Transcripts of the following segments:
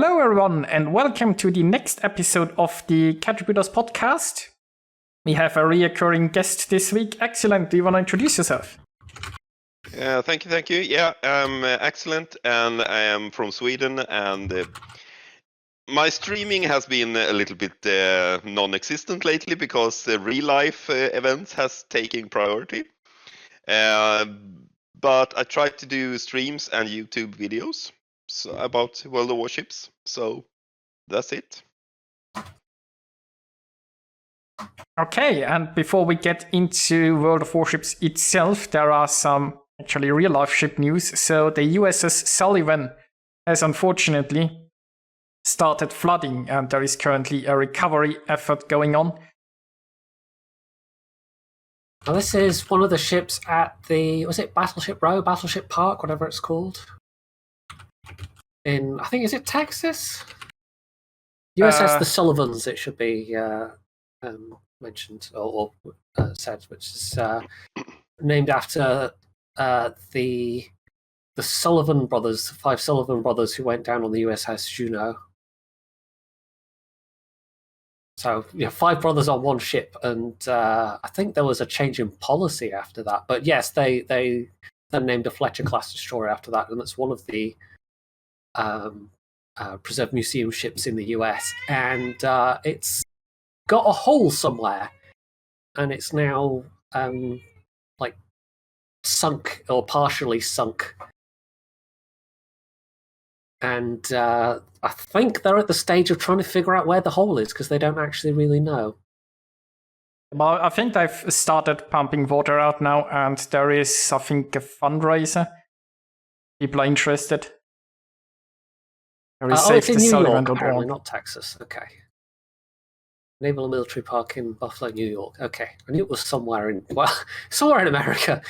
Hello, everyone, and welcome to the next episode of the Catributors podcast. We have a reoccurring guest this week. Axillent, do you want to introduce yourself? Thank you. Yeah, I'm Axillent, and I am from Sweden, and my streaming has been a little bit non-existent lately because real-life events has taken priority. But I try to do streams and YouTube videos about World of Warships, so that's it. Okay, and before we get into World of Warships itself, there are some actually real-life ship news. So the USS Sullivan has unfortunately started flooding, and there is currently a recovery effort going on. Well, this is one of the ships at the, was it Battleship Row, Battleship Park, whatever it's called? In, I think, is it Texas? USS the Sullivans, it should be mentioned or said, which is named after the Sullivan brothers, the 5 Sullivan brothers who went down on the USS Juneau. So, 5 brothers on one ship, and I think there was a change in policy after that. But yes, they then named a Fletcher-class destroyer after that, and that's one of the preserved museum ships in the US. And it's got a hole somewhere, and it's now sunk or partially sunk. And I think they're at the stage of trying to figure out where the hole is because they don't actually really know. Well, I think they've started pumping water out now, and there is, I think, a fundraiser. People are interested. It's in New York, apparently, not Texas. Okay. Naval and Military Park in Buffalo, New York. Okay. I knew it was somewhere in America.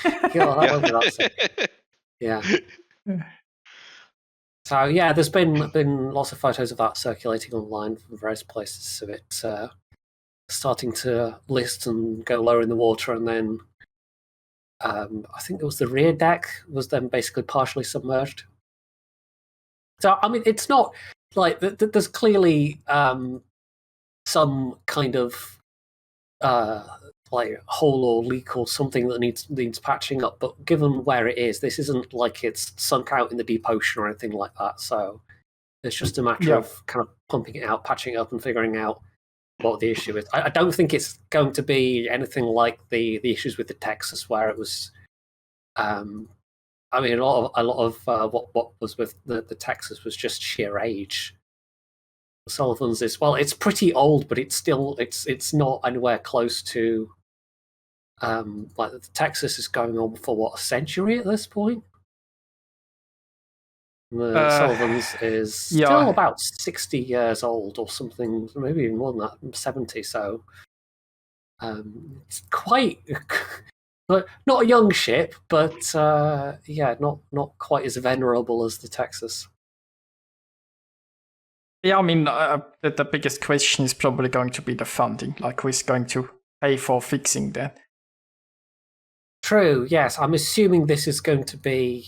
Yeah. So yeah, there's been lots of photos of that circulating online from various places of it starting to list and go lower in the water, and then I think it was the rear deck was then basically partially submerged. So I mean, it's not like there's clearly some kind of like hole or leak or something that needs patching up, but given where it is, this isn't like it's sunk out in the deep ocean or anything like that. So it's just a matter of kind of pumping it out, patching it up, and figuring out what the issue is. I don't think it's going to be anything like the issues with the Texas, where it was. I mean, a lot of what was with the Texas was just sheer age. Sullivan's is, well, it's pretty old, but it's still it's not anywhere close to like the Texas is going on for what, a century at this point. The Sullivan's is still about 60 years old or something, maybe even more than that, 70. So it's quite not a young ship, but not quite as venerable as the Texas. Yeah, I mean, the biggest question is probably going to be the funding. Like, who's going to pay for fixing that? True, yes. I'm assuming this is going to be...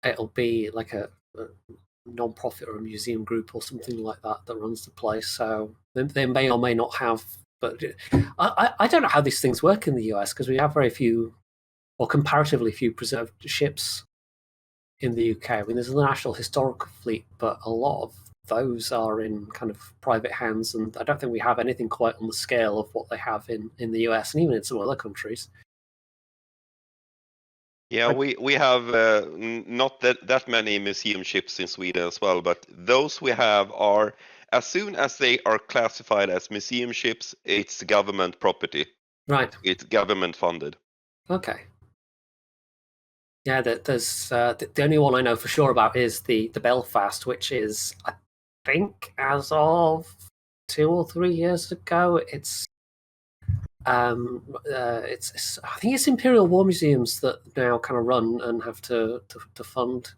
it'll be like a non-profit or a museum group or something like that runs the place. So they may or may not have... But I don't know how these things work in the US, because we have very few, or comparatively few, preserved ships in the UK. I mean, there's a National Historical Fleet, but a lot of those are in kind of private hands, and I don't think we have anything quite on the scale of what they have in the US and even in some other countries. Yeah, we have not that many museum ships in Sweden as well, but those we have are, as soon as they are classified as museum ships, it's government property. Right. It's government funded. Okay. Yeah, there's the only one I know for sure about is the Belfast, which is, I think, as of 2 or 3 years ago, it's I think it's Imperial War Museums that now kind of run and have to fund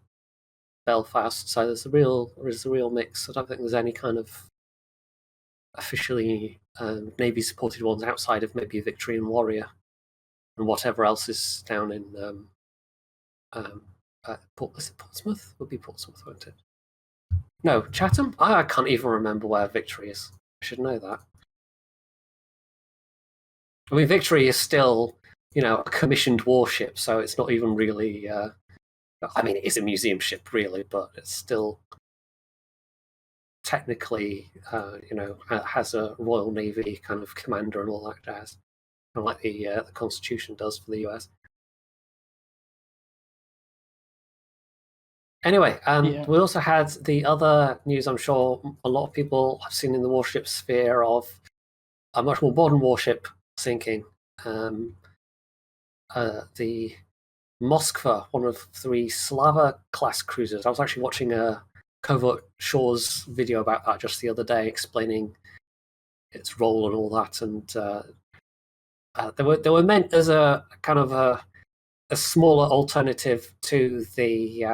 Belfast. So there's a real mix. I don't think there's any kind of officially Navy supported ones outside of maybe Victory and Warrior and whatever else is down in. Is it Portsmouth? Would be Portsmouth, won't it? No, Chatham? I can't even remember where Victory is. I should know that. I mean, Victory is still, a commissioned warship, so it's not even really... I mean, it is a museum ship, really, but it's still technically, has a Royal Navy kind of commander and all that jazz, kind of like the Constitution does for the US. Anyway, we also had the other news I'm sure a lot of people have seen in the warship sphere of a much more modern warship sinking. The Moskva, one of 3 Slava-class cruisers. I was actually watching a Covert Shores video about that just the other day, explaining its role and all that. And they were meant as a kind of a smaller alternative to the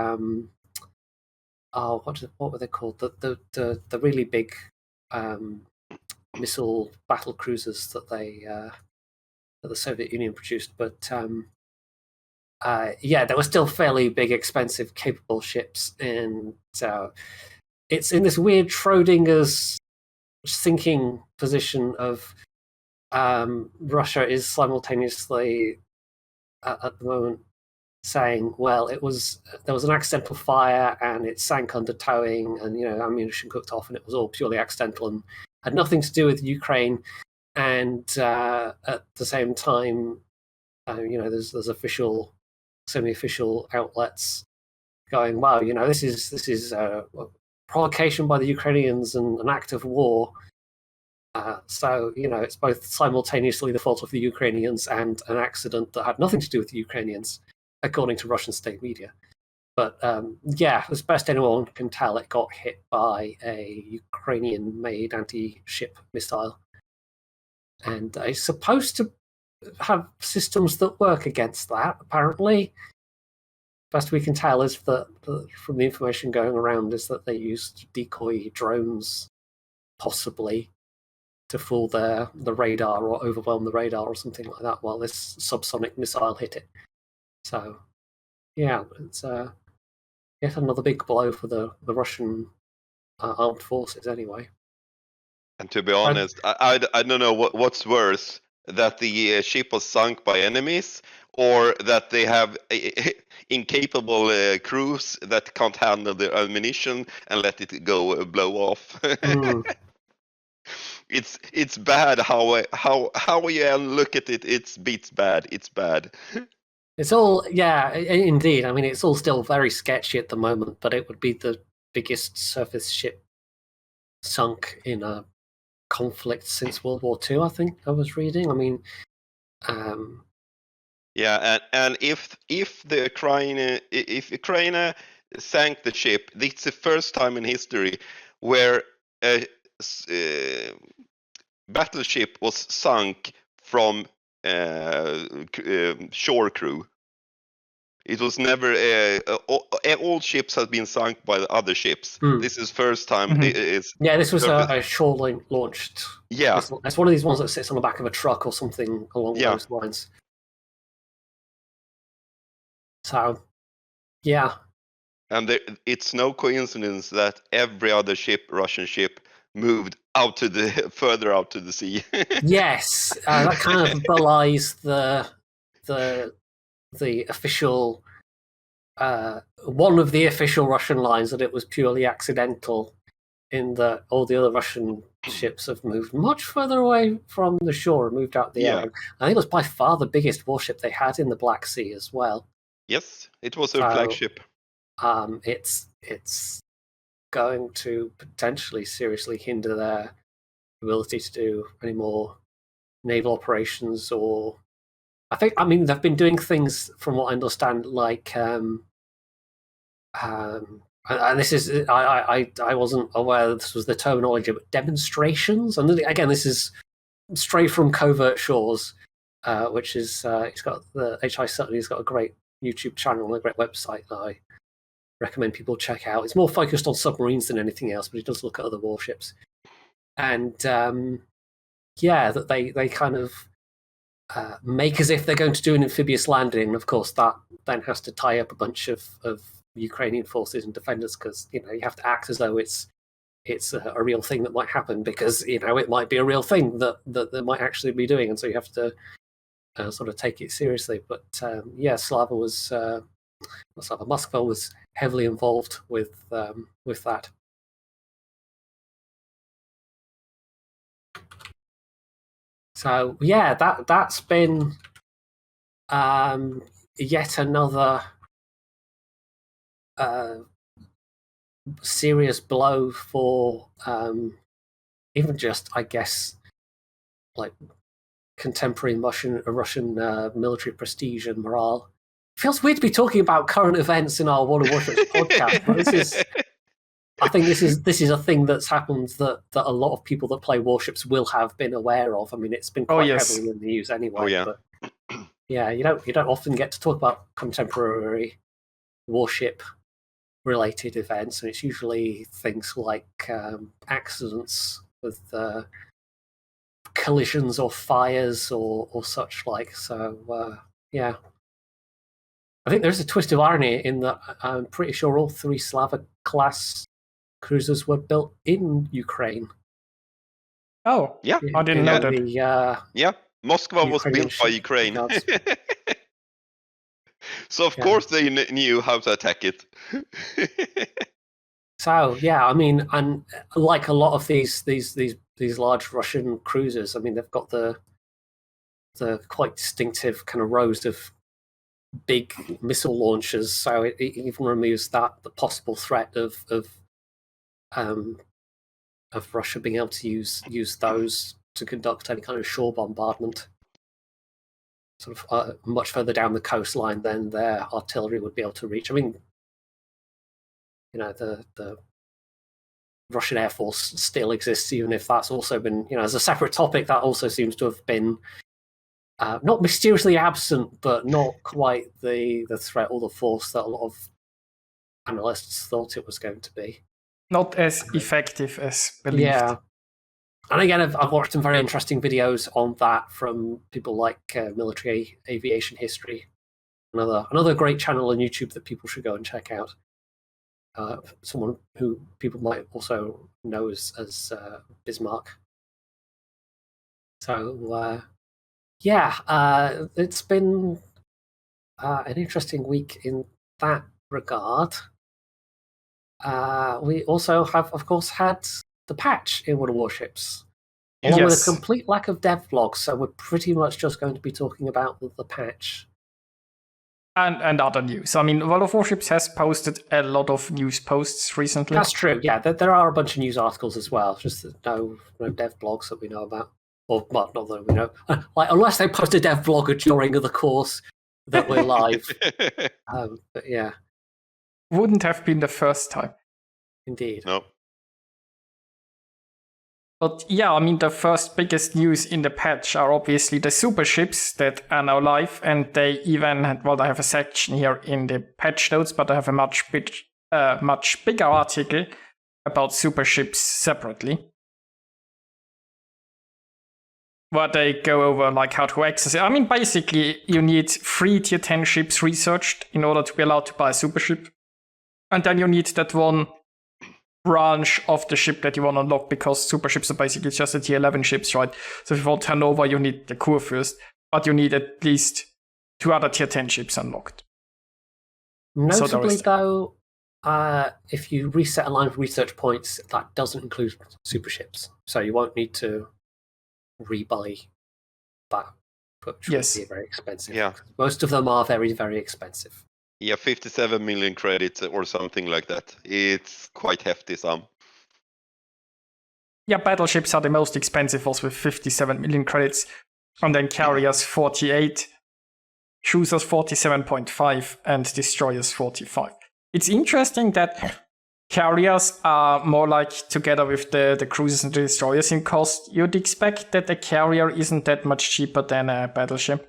what were they called? The really big missile battle cruisers that the Soviet Union produced, but they were still fairly big, expensive, capable ships, and it's in this weird Schrodinger's sinking position of Russia is simultaneously at the moment saying, well, there was an accidental fire and it sank under towing, and ammunition cooked off, and it was all purely accidental and had nothing to do with Ukraine. And at the same time, there's official, semi-official outlets going, wow, this is a provocation by the Ukrainians and an act of war. So it's both simultaneously the fault of the Ukrainians and an accident that had nothing to do with the Ukrainians, according to Russian state media. But as best anyone can tell, it got hit by a Ukrainian-made anti-ship missile, and it's supposed to have systems that work against that. Apparently, best we can tell is that from the information going around is that they used decoy drones, possibly, to fool the radar or overwhelm the radar or something like that while this subsonic missile hit it. So, it's yet another big blow for the Russian armed forces, anyway. And to be honest, I don't know what's worse, that the ship was sunk by enemies, or that they have incapable crews that can't handle the ammunition and let it go blow off. It's bad how you look at it. It's bad. It's bad. It's all, indeed. I mean, it's all still very sketchy at the moment, but it would be the biggest surface ship sunk in a conflict since World War II, I think I was reading. I mean, and if Ukraine sank the ship, it's the first time in history where a battleship was sunk from shore crew. It was never all ships have been sunk by the other ships. This is first time. This was a shore launched. Yeah, it's one of these ones that sits on the back of a truck or something along those lines. So, and it's no coincidence that every other Russian ship, moved further out to the sea. Yes, that kind of belies the official one of the official Russian lines that it was purely accidental, in that all the other Russian ships have moved much further away from the shore and moved out the air. I think it was by far the biggest warship they had in the Black Sea as well. Yes, it was a flagship. It's going to potentially seriously hinder their ability to do any more naval operations, or they've been doing things, from what I understand, like and this is I wasn't aware that this was the terminology, but demonstrations. And again, this is straight from Covert Shores, which is it's got the HI certainly has got a great YouTube channel and a great website that I recommend people check out. It's more focused on submarines than anything else, but it does look at other warships. And that they kind of make as if they're going to do an amphibious landing. And of course, that then has to tie up a bunch of Ukrainian forces and defenders, because you have to act as though it's a real thing that might happen, because it might be a real thing that they might actually be doing, and so you have to sort of take it seriously. But Moscow was heavily involved with that. So yeah, that's been yet another serious blow for even just, I guess, like contemporary Russian military prestige and morale. It feels weird to be talking about current events in our World of Warships podcast, but I think this is a thing that's happened that a lot of people that play Warships will have been aware of. I mean, it's been quite heavily in the news anyway. Oh yeah. But yeah, you don't often get to talk about contemporary warship related events, and it's usually things like accidents with collisions or fires or such like. So yeah, I think there's a twist of irony in that I'm pretty sure all 3 Slava class cruisers were built in Ukraine. Oh, yeah, I didn't know that. Yeah, Moscow was built by Ukraine. So of course they knew how to attack it. So yeah, I mean, and like a lot of these large Russian cruisers, I mean, they've got the quite distinctive kind of rows of big missile launchers. So it even removes the possible threat of Russia being able to use those to conduct any kind of shore bombardment, sort of much further down the coastline than their artillery would be able to reach. I mean, the Russian Air Force still exists, even if that's also been, as a separate topic, that also seems to have been not mysteriously absent, but not quite the threat or the force that a lot of analysts thought it was going to be. Not as effective as believed. Yeah. And again, I've watched some very interesting videos on that from people like Military Aviation History, another great channel on YouTube that people should go and check out. Someone who people might also know as Bismarck. So it's been an interesting week in that regard. We also have, of course, had the patch in World of Warships, along with a complete lack of dev blogs. So we're pretty much just going to be talking about the patch. And other news. I mean, World of Warships has posted a lot of news posts recently. That's true. Yeah, there are a bunch of news articles as well. Just no dev blogs that we know about, or well, not that we know. Like unless they post a dev blog during the course that we're live. But yeah, wouldn't have been the first time. Indeed. No. But yeah, I mean, the first biggest news in the patch are obviously the super ships that are now live, and they even had, I have a section here in the patch notes, but I have a much bigger article about super ships separately, where they go over like how to access it. I mean, basically, you need 3 tier 10 ships researched in order to be allowed to buy a super ship, and then you need that one branch of the ship that you want to unlock, because super ships are basically just the tier 11 ships, right? So if you want Hanover, you need the Kurfürst, but you need at least 2 other tier 10 ships unlocked. Notably, though, if you reset a line of research points, that doesn't include super ships, so you won't need to rebuy that, which would be very expensive. Yeah, most of them are very, very expensive. Yeah, 57 million credits or something like that. It's quite hefty sum. Yeah, battleships are the most expensive, also with 57 million credits. And then carriers 48, cruisers 47.5, and destroyers 45. It's interesting that carriers are more like together with the cruisers and the destroyers in cost. You'd expect that a carrier isn't that much cheaper than a battleship.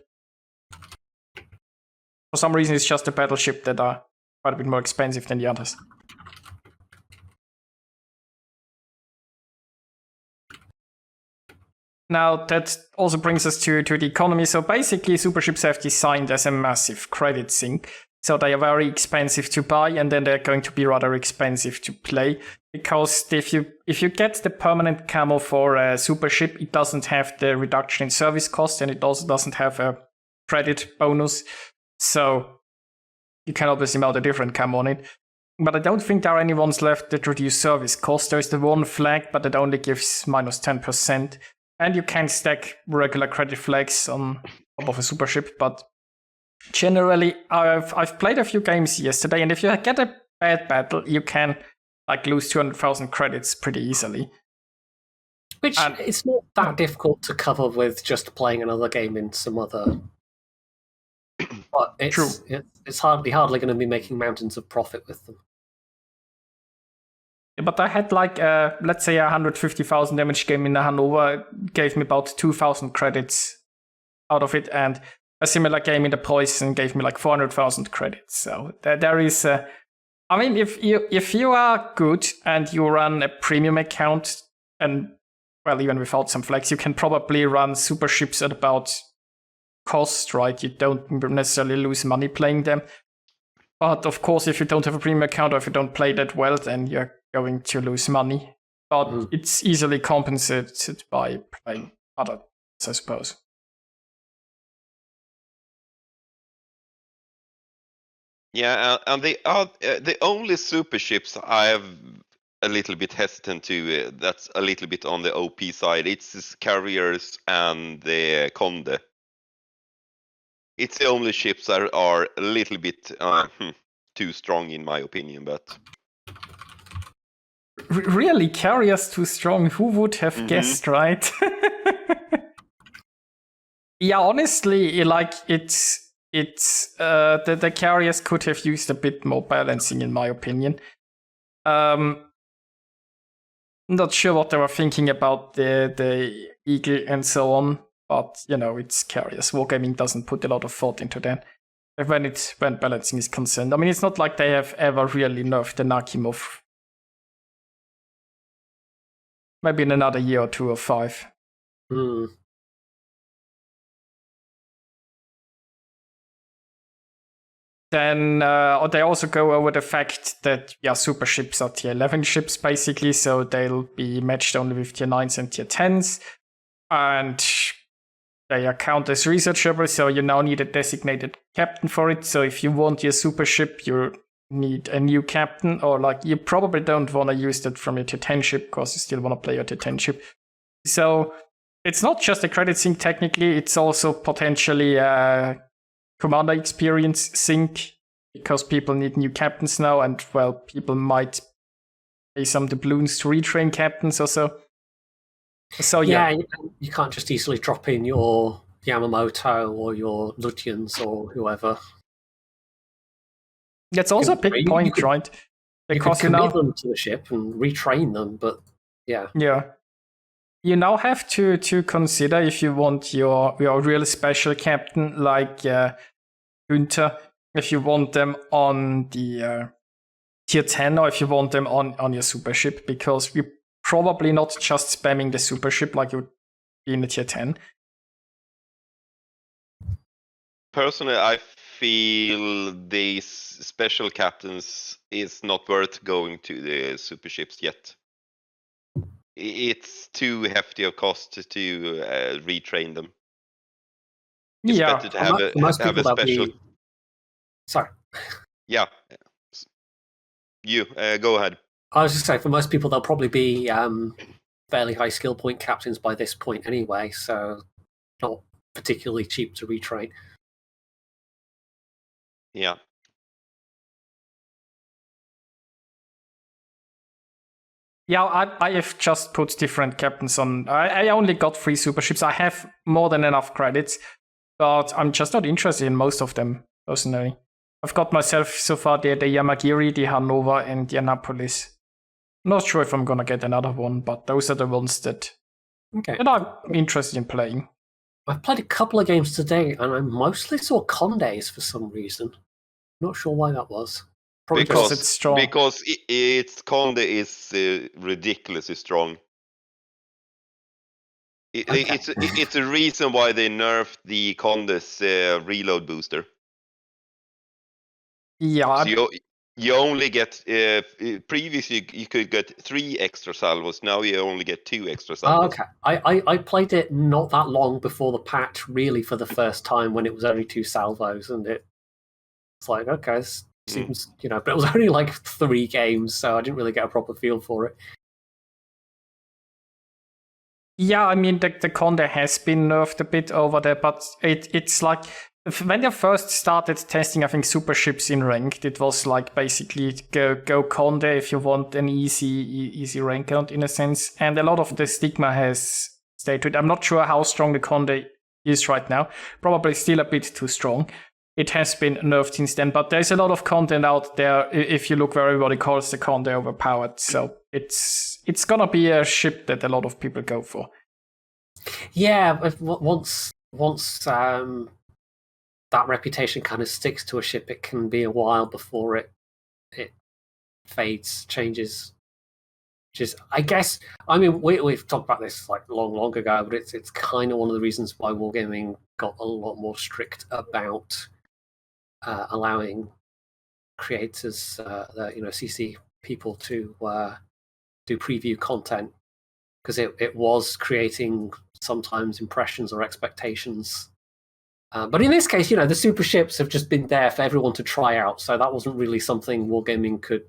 For some reason, it's just the battleship that are quite a bit more expensive than the others. Now, that also brings us to the economy. So basically, super ships have designed as a massive credit sink. So they are very expensive to buy, and then they're going to be rather expensive to play. Because if you get the permanent camo for a super ship, it doesn't have the reduction in service cost, and it also doesn't have a credit bonus. So you can obviously mount a different camo on it. But I don't think there are any ones left that reduce service cost. There's the one flag, but it only gives minus 10%. And you can stack regular credit flags on top of a super ship. But generally, I've played a few games yesterday, and if you get a bad battle, you can lose 200,000 credits pretty easily. Which it's not that difficult to cover with just playing another game in some other. But it's hardly going to be making mountains of profit with them. But I had let's say 150,000 damage game in Hanover, gave me about 2,000 credits out of it, and a similar game in the Poison gave me 400,000 credits. So there is I mean, if you are good and you run a premium account, and well, even without some flags, you can probably run super ships at about cost, right? You don't necessarily lose money playing them. But of course, if you don't have a premium account or if you don't play that well, then you're going to lose money. But it's easily compensated by playing others, I suppose. Yeah, and the only super ships I have a little bit hesitant to, that's a little bit on the OP side, it's the Carriers and the Conde. It's the only ships that are a little bit too strong in my opinion, but... Really? Carriers too strong? Who would have guessed, right? Yeah, honestly, it's the Carriers could have used a bit more balancing, in my opinion. Not sure what they were thinking about the Eagle and so on, but it's Carriers. Wargaming doesn't put a lot of thought into that when balancing is concerned. I mean, it's not like they have ever really nerfed the Nakimov. Maybe in another year or 2 or 5. Then they also go over the fact that super ships are tier 11 ships basically, so they'll be matched only with tier 9s and tier 10s, and they are counted as researchable, so you now need a designated captain for it. So if you want your super ship, you need a new captain, or you probably don't want to use that from your tier 10 ship because you still want to play your tier 10 ship. So it's not just a credit sink technically, it's also potentially commander experience sink, because people need new captains now, and well, people might pay some doubloons to retrain captains or so. So yeah, you can't just easily drop in your Yamamoto or your Lutyens or whoever. That's also a big point, right? Because you commit them to the ship and retrain them, but yeah. You now have to consider if you want your real special captain like Günther, if you want them on the tier 10 or if you want them on your super ship, because you're probably not just spamming the super ship like you would be in the tier 10. Personally, I feel these special captains is not worth going to the super ships yet. It's too hefty of cost to retrain them. It's better to have a special. Sorry. Yeah. You go ahead. I was just saying, for most people, they'll probably be fairly high skill point captains by this point anyway, so not particularly cheap to retrain. Yeah. Yeah, I have just put different captains on. I only got 3 super ships. I have more than enough credits, but I'm just not interested in most of them, personally. I've got myself so far the Yamagiri, the Hanover, and the Annapolis. Not sure if I'm gonna get another one, but those are the ones that I'm interested in playing. I've played a couple of games today, and I mostly saw Condes for some reason. Not sure why that was. Probably because it's strong. Because its Conde is ridiculously strong. It's a reason why they nerfed the Conde's reload booster. Yeah, So you only get previously you could get 3 extra salvos. Now you only get 2 extra salvos. Okay, I played it not that long before the patch, really, for the first time when it was only 2 salvos, and it's like, okay, this seems, but it was only like 3 games, so I didn't really get a proper feel for it. Yeah, I mean, the Conde has been nerfed a bit over there, but it's like, when they first started testing, I think, super ships in ranked, it was like basically go Conde if you want an easy rank count in a sense. And a lot of the stigma has stayed to it. I'm not sure how strong the Conde is right now. Probably still a bit too strong. It has been nerfed since then, but there's a lot of content out there if you look where everybody calls the Conde overpowered. So it's gonna be a ship that a lot of people go for. Yeah, once that reputation kind of sticks to a ship, it can be a while before it fades, changes. Which is, I guess, I mean, we've talked about this like long ago, but it's kind of one of the reasons why wargaming got a lot more strict about allowing creators, CC people to do preview content, because it was creating sometimes impressions or expectations. But in this case, the super ships have just been there for everyone to try out, so that wasn't really something wargaming could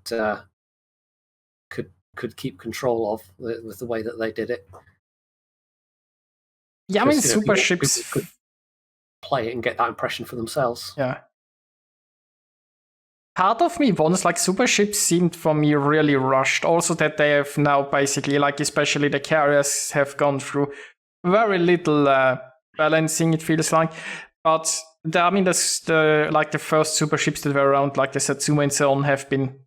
keep control of with the way that they did it. Yeah, I mean, super ships could play it and get that impression for themselves. Yeah. Part of me wants, like, super ships seemed for me really rushed. Also that they have now basically, like, especially the carriers have gone through very little balancing, it feels like. But the first super ships that were around, like the Satsuma and so on, have been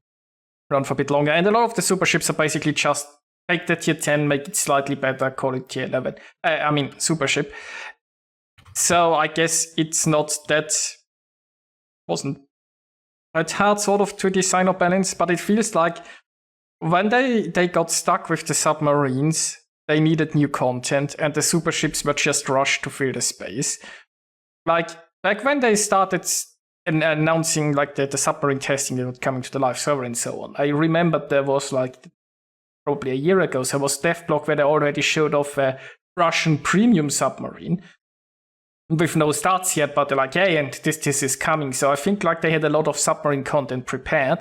around for a bit longer. And a lot of the super ships are basically just take the tier 10, make it slightly better, call it tier 11. Super ship. So I guess it's not wasn't that hard sort of to design or balance, but it feels like when they got stuck with the submarines, they needed new content, and the super ships were just rushed to fill the space. Like, back when they started announcing like the submarine testing that was coming to the live server and so on, I remember there was like probably a year ago, so there was Devblock where they already showed off a Russian premium submarine with no stats yet, but they're like, hey, and this is coming. So I think like they had a lot of submarine content prepared,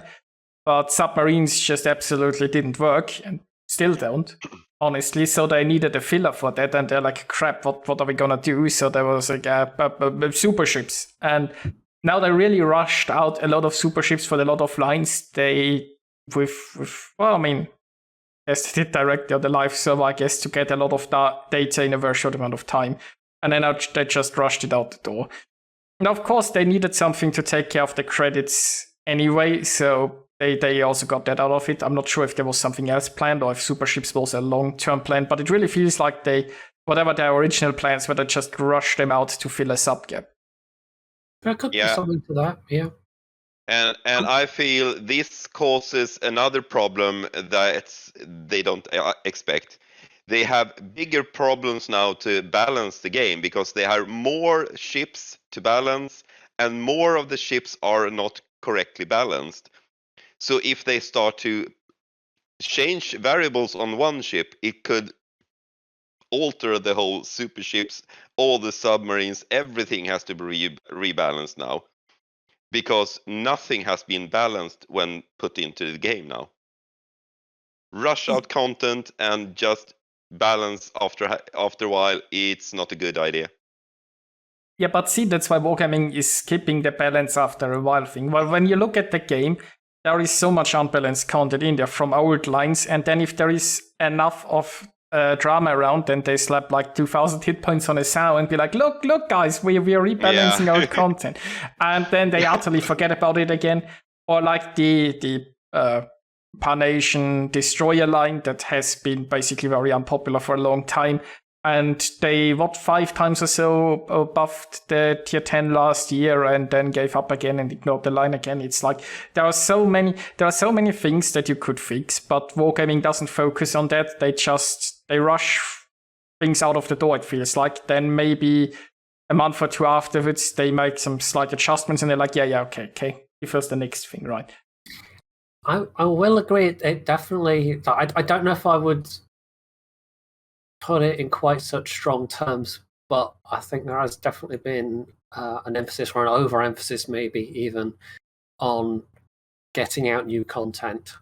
but submarines just absolutely didn't work and still don't, honestly. So they needed a filler for that, and they're like, crap, what are we gonna do? So there was like super ships, and now they really rushed out a lot of super ships for a lot of lines. They tested it directly on the live server, I guess, to get a lot of data in a very short amount of time. And then they just rushed it out the door. And of course, they needed something to take care of the credits anyway, so they also got that out of it. I'm not sure if there was something else planned or if super ships was a long-term plan, but it really feels like whatever their original plans were, they just rushed them out to fill a sub gap. There could be something to that, yeah. And I feel this causes another problem that they don't expect. They have bigger problems now to balance the game because they have more ships to balance, and more of the ships are not correctly balanced. So if they start to change variables on one ship, it could alter the whole super ships, all the submarines, everything has to be rebalanced now. Because nothing has been balanced when put into the game now. Rush out content and just balance after a while, it's not a good idea. Yeah, but see, that's why wargaming is skipping the balance after a while thing. Well, when you look at the game, there is so much unbalanced content in there from old lines, and then if there is enough of drama around, then they slap like 2,000 hit points on a sow and be like, look guys, we are rebalancing our content. And then they utterly forget about it again. Or like the Parnation Destroyer line that has been basically very unpopular for a long time. And they, 5 times or so buffed the tier 10 last year and then gave up again and ignored the line again. It's like, there are so many things that you could fix, but wargaming doesn't focus on that. They rush things out of the door, it feels like. Then maybe a month or two afterwards, they make some slight adjustments and they're like, yeah, okay. prefers the next thing, right? I will agree. It definitely. I don't know if I would put it in quite such strong terms, but I think there has definitely been an emphasis or an overemphasis, maybe even, on getting out new content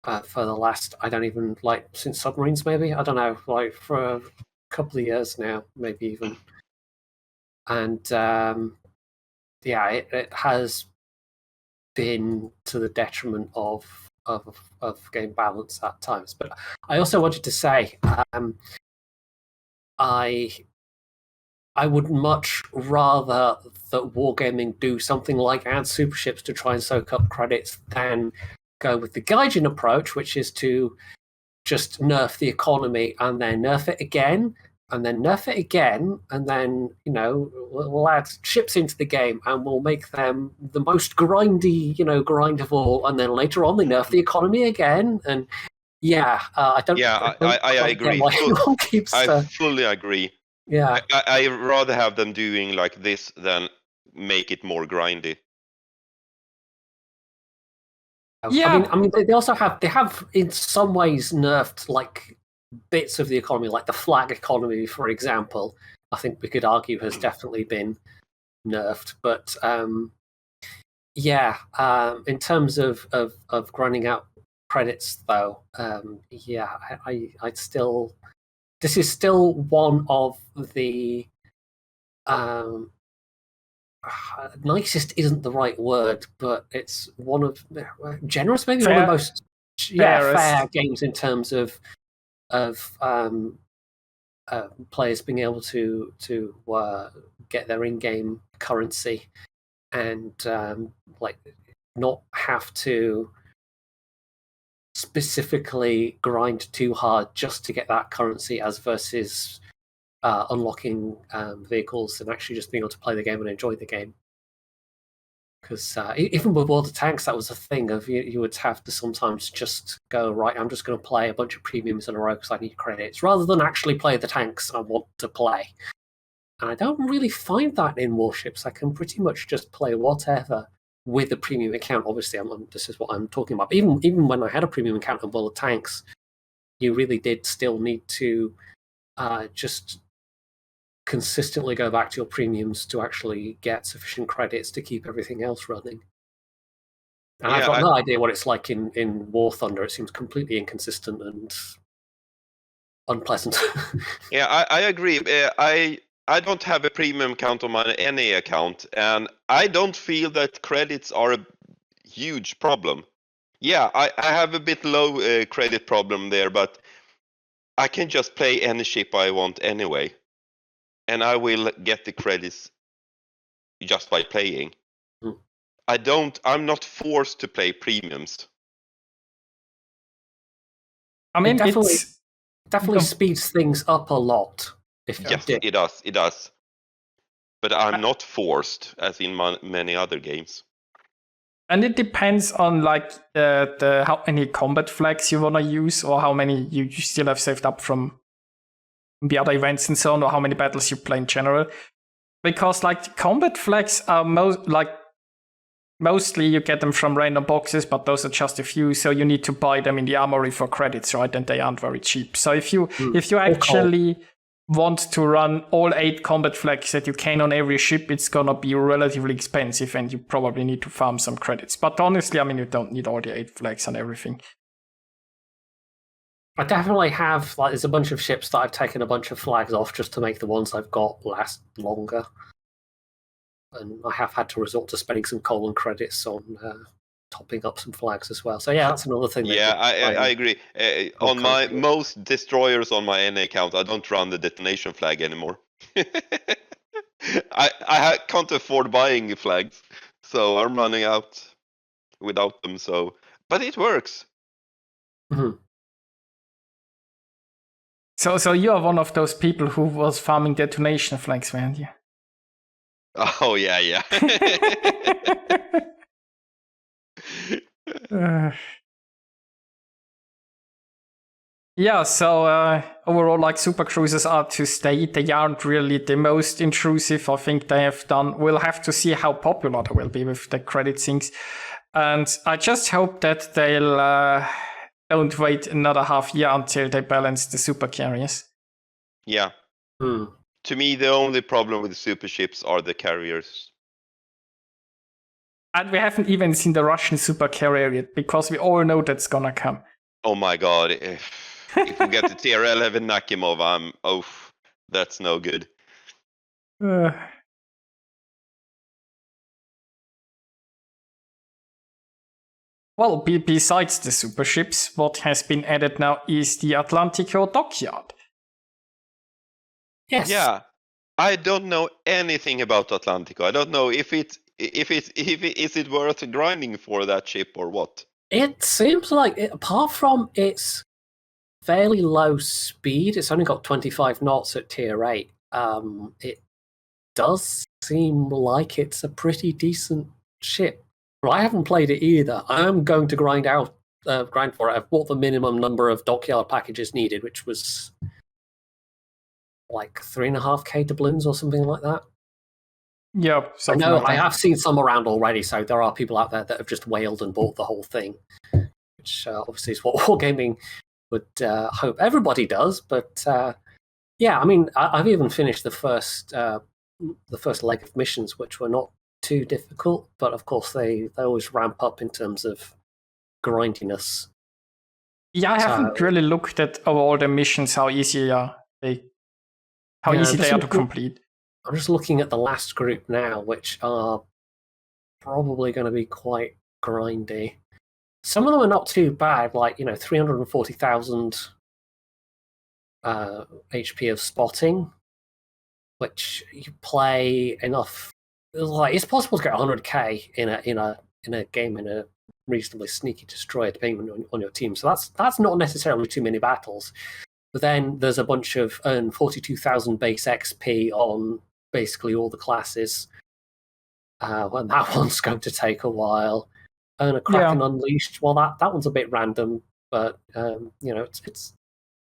for the last, I don't even, like, since Submarines, maybe? I don't know, like, for a couple of years now, maybe even. And, yeah, it has been to the detriment of game balance at times. But I also wanted to say, I would much rather that Wargaming do something like add super ships to try and soak up credits than go with the Gaijin approach, which is to just nerf the economy and then nerf it again and then nerf it again, and then, you know, we'll add ships into the game and we'll make them the most grindy, you know, grind of all, and then later on they nerf the economy again. And I don't. Yeah, I I agree. why everyone keeps. I fully agree. Yeah. I rather have them doing like this than make it more grindy. Yeah. I mean, they also have in some ways nerfed like bits of the economy, like the flag economy, for example. I think we could argue has definitely been nerfed, but in terms of grinding out credits, though, I'd still. This is still one of the nicest isn't the right word, but it's one of generous, maybe Fair. one of the most fair games in terms of players being able to get their in-game currency and like not have to specifically grind too hard just to get that currency, as versus unlocking vehicles and actually just being able to play the game and enjoy the game. Because even with World of Tanks, that was a thing of you would have to sometimes just go, right, I'm just going to play a bunch of premiums in a row because I need credits, rather than actually play the tanks I want to play. And I don't really find that in Warships. I can pretty much just play whatever with a premium account. Obviously, this is what I'm talking about. Even when I had a premium account in World of Tanks, you really did still need to just consistently go back to your premiums to actually get sufficient credits to keep everything else running. And I've got no idea what it's like in War Thunder. It seems completely inconsistent and unpleasant. Yeah, I agree. I don't have a premium account on my NA account, and I don't feel that credits are a huge problem. Yeah, I have a bit low credit problem there, but I can just play any ship I want anyway, and I will get the credits just by playing. I'm not forced to play premiums. I mean, it definitely speeds things up a lot. Yes, it does. But I'm not forced, as in many other games. And it depends on like the how many combat flags you want to use, or how many you still have saved up from the other events and so on, or how many battles you play in general. Because like combat flags are mostly you get them from random boxes, but those are just a few, so you need to buy them in the armory for credits, right? And they aren't very cheap. So if you actually want to run all 8 combat flags that you can on every ship, it's gonna be relatively expensive, and you probably need to farm some credits. But honestly, I mean, you don't need all the 8 flags and everything. I definitely have, like, there's a bunch of ships that I've taken a bunch of flags off just to make the ones I've got last longer. And I have had to resort to spending some colon credits on topping up some flags as well. So yeah, that's another thing. Yeah, I agree. On my most destroyers on my NA account, I don't run the detonation flag anymore. I can't afford buying flags, so I'm running out without them. So, but it works. Mm-hmm. So you are one of those people who was farming detonation flags, weren't you? Oh yeah. Yeah, so overall, like super cruisers are to stay. They aren't really the most intrusive. I think they have done. We'll have to see how popular they will be with the credit things, and I just hope that they'll don't wait another half year until they balance the super carriers. Yeah. Hmm. To me, the only problem with super ships are the carriers. And we haven't even seen the Russian super carrier yet, because we all know that's gonna come. Oh my god! If we get the tier 11 Nakimov, that's no good. Well, besides the super ships, what has been added now is the Atlantico dockyard. Yes. Yeah, I don't know anything about Atlantico. I don't know if is it worth grinding for that ship or what. It seems like, apart from its fairly low speed, it's only got 25 knots at tier 8. It does seem like it's a pretty decent ship. Well, I haven't played it either. I am going to grind for it. I've bought the minimum number of dockyard packages needed, which was like 3.5k doubloons or something like that. Yeah, I know like I have seen some around already, so there are people out there that have just wailed and bought the whole thing, which obviously is what Wargaming would hope everybody does. But yeah, I mean, I've even finished the first leg of missions, which were not too difficult, but of course they always ramp up in terms of grindiness. Yeah, I haven't really looked at all the missions, how easy they are to complete. I'm just looking at the last group now, which are probably going to be quite grindy. Some of them are not too bad, like 340,000 HP of spotting, which you play enough. Like, it's possible to get 100k in a game in a reasonably sneaky destroyer, depending on your team. So that's not necessarily too many battles. But then there's a bunch of earn 42,000 base XP on basically all the classes. When that one's going to take a while. Earn a Kraken Unleashed. Well, that one's a bit random, but it's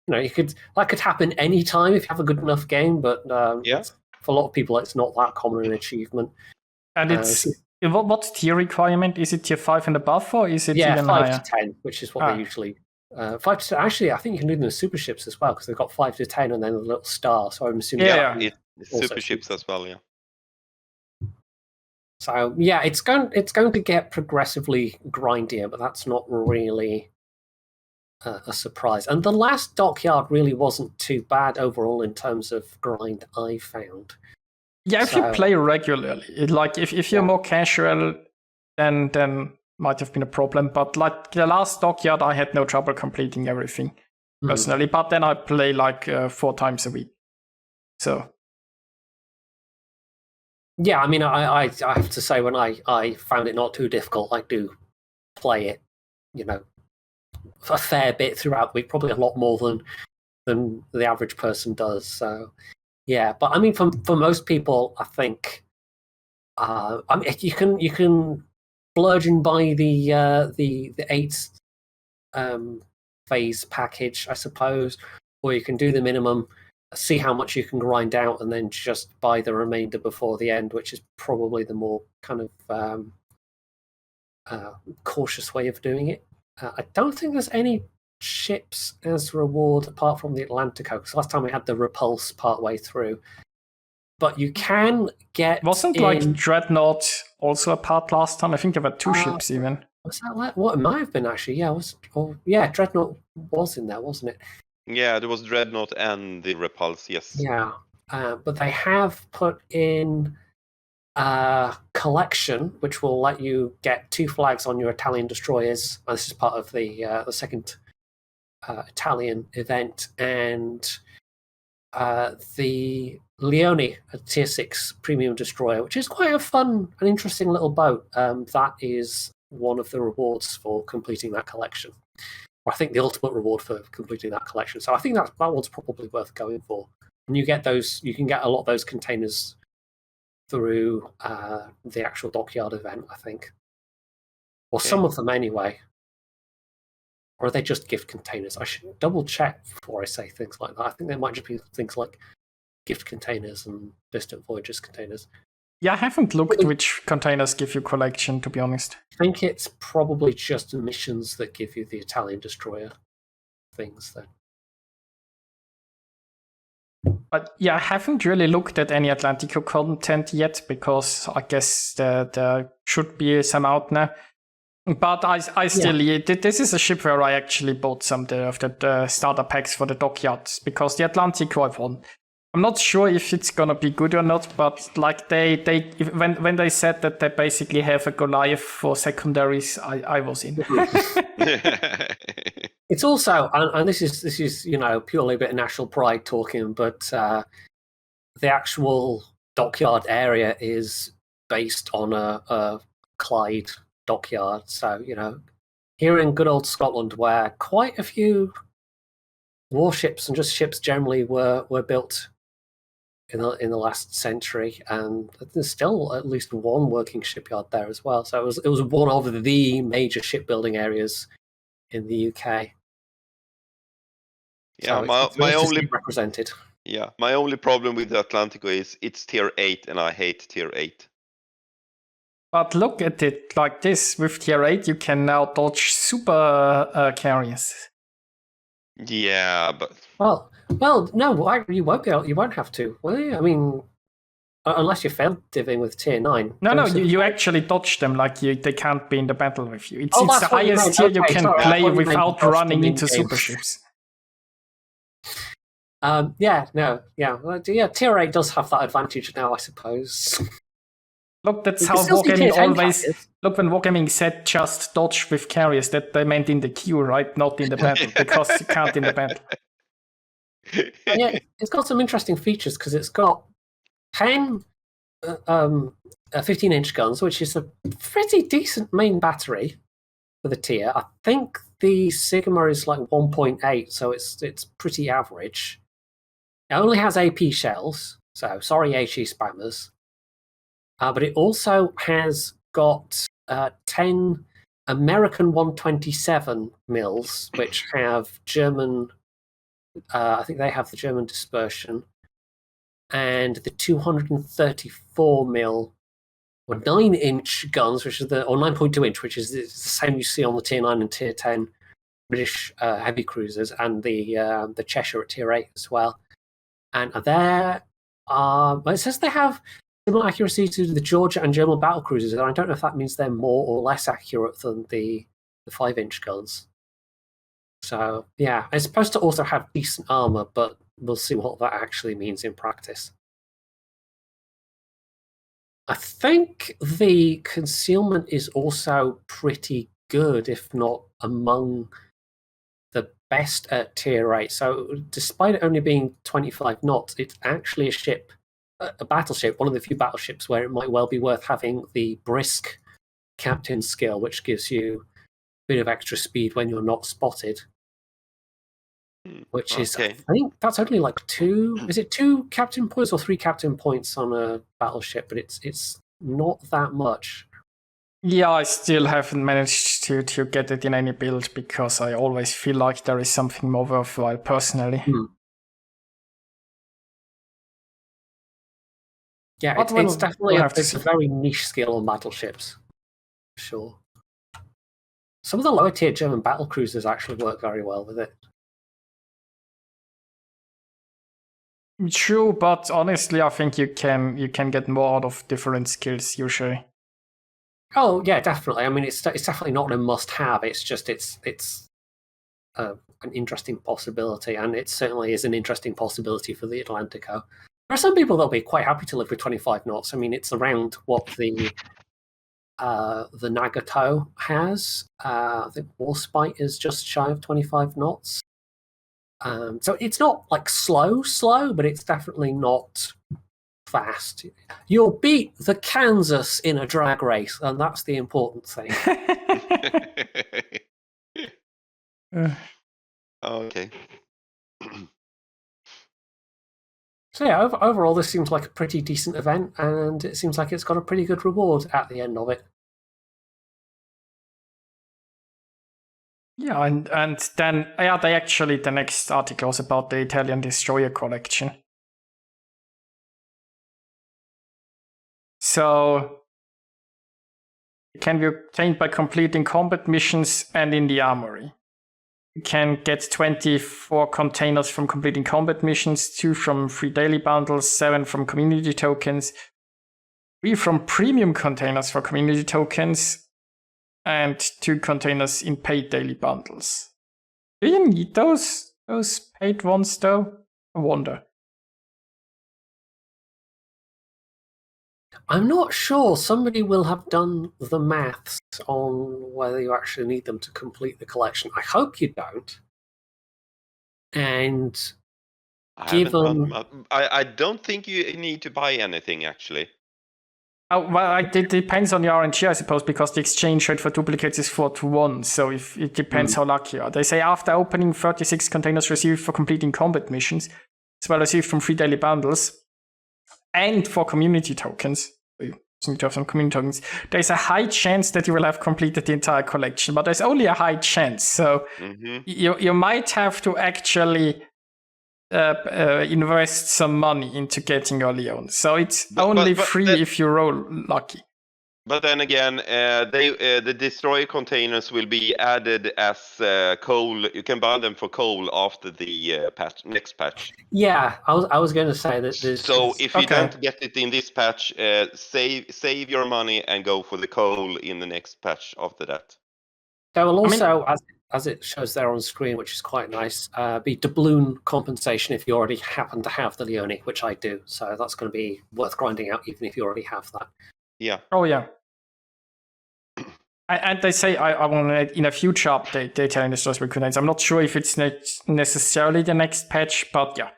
that could happen anytime if you have a good enough game. But for a lot of people, it's not that common an achievement. And it's what's tier requirement? Is it tier 5 and above, or is it even 5 higher? to 10, which is what they usually. 5 to 10. Actually, I think you can do them in super ships as well, because they've got 5 to 10 and then a little star. So I'm assuming it's super ships as well. Yeah. So yeah, it's going to get progressively grindier, but that's not really a surprise. And the last dockyard really wasn't too bad overall in terms of grind, I found. Yeah, if you play regularly, like if you're more casual, then might have been a problem. But like the last dockyard, I had no trouble completing everything personally. But then I play like 4 times a week. So. Yeah, I mean, I have to say, when I found it not too difficult, I do play it, a fair bit throughout the week, probably a lot more than the average person does. So, yeah, but I mean, for most people, I think, I mean, you can bludgeon by the 8 phase package, I suppose, or you can do the minimum, see how much you can grind out, and then just buy the remainder before the end, which is probably the more kind of cautious way of doing it. I don't think there's any ships as reward apart from the Atlantico, because last time we had the Repulse partway through. But you can get. Wasn't like Dreadnought also a part last time? I think there were 2 ships even. Was that like what? It might have been actually. Yeah, Dreadnought was in there, wasn't it? Yeah, there was Dreadnought and the Repulse. Yes. Yeah, but they have put in a collection which will let you get 2 flags on your Italian destroyers. This is part of the second Italian event, and the Leone, a tier 6 premium destroyer, which is quite a fun and interesting little boat. That is one of the rewards for completing that collection. Or I think the ultimate reward for completing that collection. So I think that one's probably worth going for. And you get those. You can get a lot of those containers through the actual dockyard event, I think, or some of them anyway. Or are they just gift containers? I should double check before I say things like that. I think they might just be things like gift containers and Distant Voyages containers. Yeah, I haven't looked which containers give you collection, to be honest. I think it's probably just missions that give you the Italian destroyer things then. But yeah, I haven't really looked at any Atlantico content yet, because I guess there should be some out now. But I still, this is a ship where I actually bought some of the starter packs for the dockyards, because the Atlantico I've won. I'm not sure if it's gonna be good or not, but like when they said that they basically have a Goliath for secondaries, I was in. It's also, and this is purely a bit of national pride talking, but the actual dockyard area is based on a Clyde dockyard. So here in good old Scotland, where quite a few warships and just ships generally were built in the last century, and there's still at least one working shipyard there as well. So it was one of the major shipbuilding areas in the UK. Yeah, so my only represented. Yeah, my only problem with the Atlantico is it's tier 8, and I hate tier 8. But look at it like this: with tier 8, you can now dodge super carriers. Yeah, but Well, no, you won't be able, you won't have to, will you? I mean, unless you failed diving with tier 9. No, you actually dodge them. Like they can't be in the battle with you. It's Oh, the that's what you highest meant. tier you Okay, can sorry, I play thought you meant without dodge running them into in-game. super ships. Tier 8 does have that advantage now, I suppose. Look, that's You how can still see tier Wargaming 10 always. carriers. Look, when Wargaming said just dodge with carriers, that they meant in the queue, right? Not in the battle, because you can't in the battle. Yeah, it's got some interesting features because it's got 10 15-inch guns, which is a pretty decent main battery for the tier. I think the Sigma is like 1.8, so it's pretty average. It only has AP shells, so sorry HE spammers. But it also has got 10 American 127 mils, which have German. I think they have the German dispersion, and the 234 mil or 9-inch guns, which is or 9.2 inch, which is the same you see on the tier 9 and tier 10 British heavy cruisers, and the Cheshire at tier 8 as well. And there it says they have similar accuracy to the Georgia and German battle cruisers, and I don't know if that means they're more or less accurate than the 5-inch guns. So, yeah, it's supposed to also have decent armor, but we'll see what that actually means in practice. I think the concealment is also pretty good, if not among the best at tier 8. So, despite it only being 25 knots, it's actually a battleship, one of the few battleships where it might well be worth having the brisk captain skill, which gives you bit of extra speed when you're not spotted, which is, I think that's only like 2. Is it 2 captain points or 3 captain points on a battleship? But it's not that much. Yeah, I still haven't managed to get it in any build, because I always feel like there is something more worthwhile personally. Yeah, it's definitely it's a very niche skill on battleships. Sure. Some of the lower tier German battle cruisers actually work very well with it. True, but honestly, I think you can get more out of different skills usually. Oh yeah, definitely. I mean, it's definitely not a must-have. It's just it's an interesting possibility, and it certainly is an interesting possibility for the Atlantico. There are some people that'll be quite happy to live with 25 knots. I mean, it's around what the Nagato has. I think Warspite is just shy of 25 knots. So it's not like slow, but it's definitely not fast. You'll beat the Kansas in a drag race, and that's the important thing. Okay. So yeah, overall, this seems like a pretty decent event, and it seems like it's got a pretty good reward at the end of it. Yeah, and then they actually, the next article was about the Italian destroyer collection. So it can be obtained by completing combat missions and in the armory. You can get 24 containers from completing combat missions, 2 from free daily bundles, 7 from community tokens, 3 from premium containers for community tokens, and 2 containers in paid daily bundles. Do you need those paid ones though? I wonder. I'm not sure. Somebody will have done the maths on whether you actually need them to complete the collection. I hope you don't. And given... I don't think you need to buy anything, actually. Oh, well, it depends on your RNG, I suppose, because the exchange rate for duplicates is 4-1, so if it depends how lucky you are. They say after opening 36 containers received for completing combat missions, as well as received from free daily bundles, and for community tokens, so you need to have some community tokens, there's a high chance that you will have completed the entire collection, but there's only a high chance, so you might have to actually invest some money into getting early on. So it's only free if you roll lucky. But then again, the destroyer containers will be added as coal. You can buy them for coal after the next patch. Yeah, I was going to say that there's... So if you don't get it in this patch, save your money and go for the coal in the next patch after that. There will also, as it shows there on screen, which is quite nice, be doubloon compensation if you already happen to have the Leone, which I do. So that's going to be worth grinding out, even if you already have that. Yeah. Oh, yeah. And they say I want to, in a future update, the Italian destroyers will contain. I'm not sure if it's necessarily the next patch, but yeah,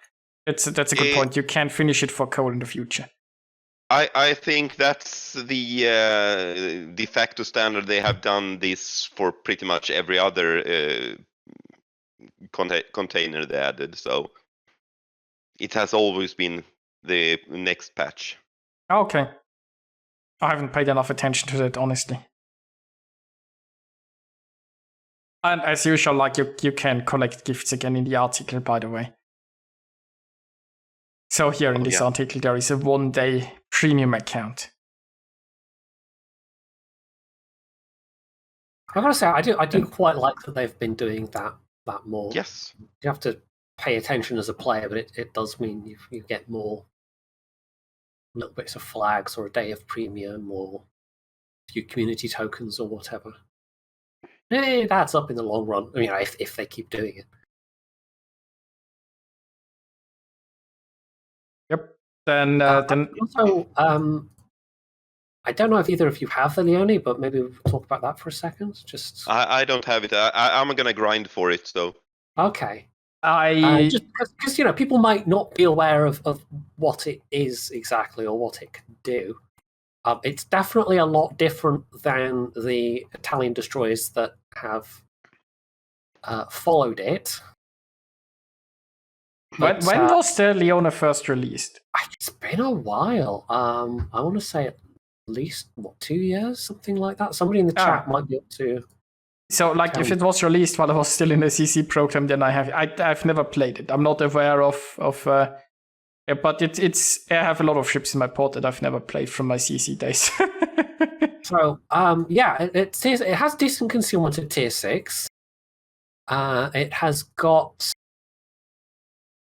that's a good point. You can finish it for coal in the future. I think that's the de facto standard. They have done this for pretty much every other container they added. So it has always been the next patch. Okay. I haven't paid enough attention to that, honestly. And as usual, like you can collect gifts again in the article, by the way. So here in this article, there is a 1-day premium account. I gotta say, I do quite like that they've been doing that more. Yes. You have to pay attention as a player, but it does mean you get more little bits of flags or a day of premium or a few community tokens or whatever. It adds up in the long run. I mean, if they keep doing it. Yep. Then also, I don't know if either of you have the Leone, but maybe we'll talk about that for a second. Just I don't have it. I'm gonna grind for it. So okay. Just because people might not be aware of what it is exactly or what it can do. It's definitely a lot different than the Italian destroyers that have followed it. When was the Leone first released? It's been a while. I want to say at least 2 years, something like that. Somebody in the chat might be able to. So, like, if it was released while I was still in the CC program, then I've never played it. I'm not aware of but it's I have a lot of ships in my port that I've never played from my CC days. So, it has decent concealment at tier 6. It has got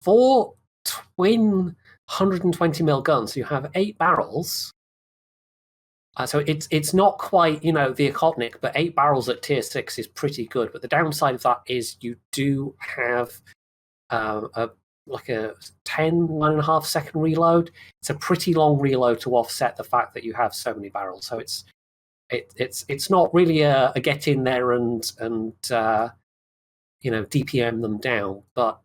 4 twin 120mm guns. So you have 8 barrels. So it's not quite, the Akotnik, but 8 barrels at tier 6 is pretty good. But the downside of that is you do have a 1.5 second reload. It's a pretty long reload to offset the fact that you have so many barrels. So it's not really a get in there and DPM them down. But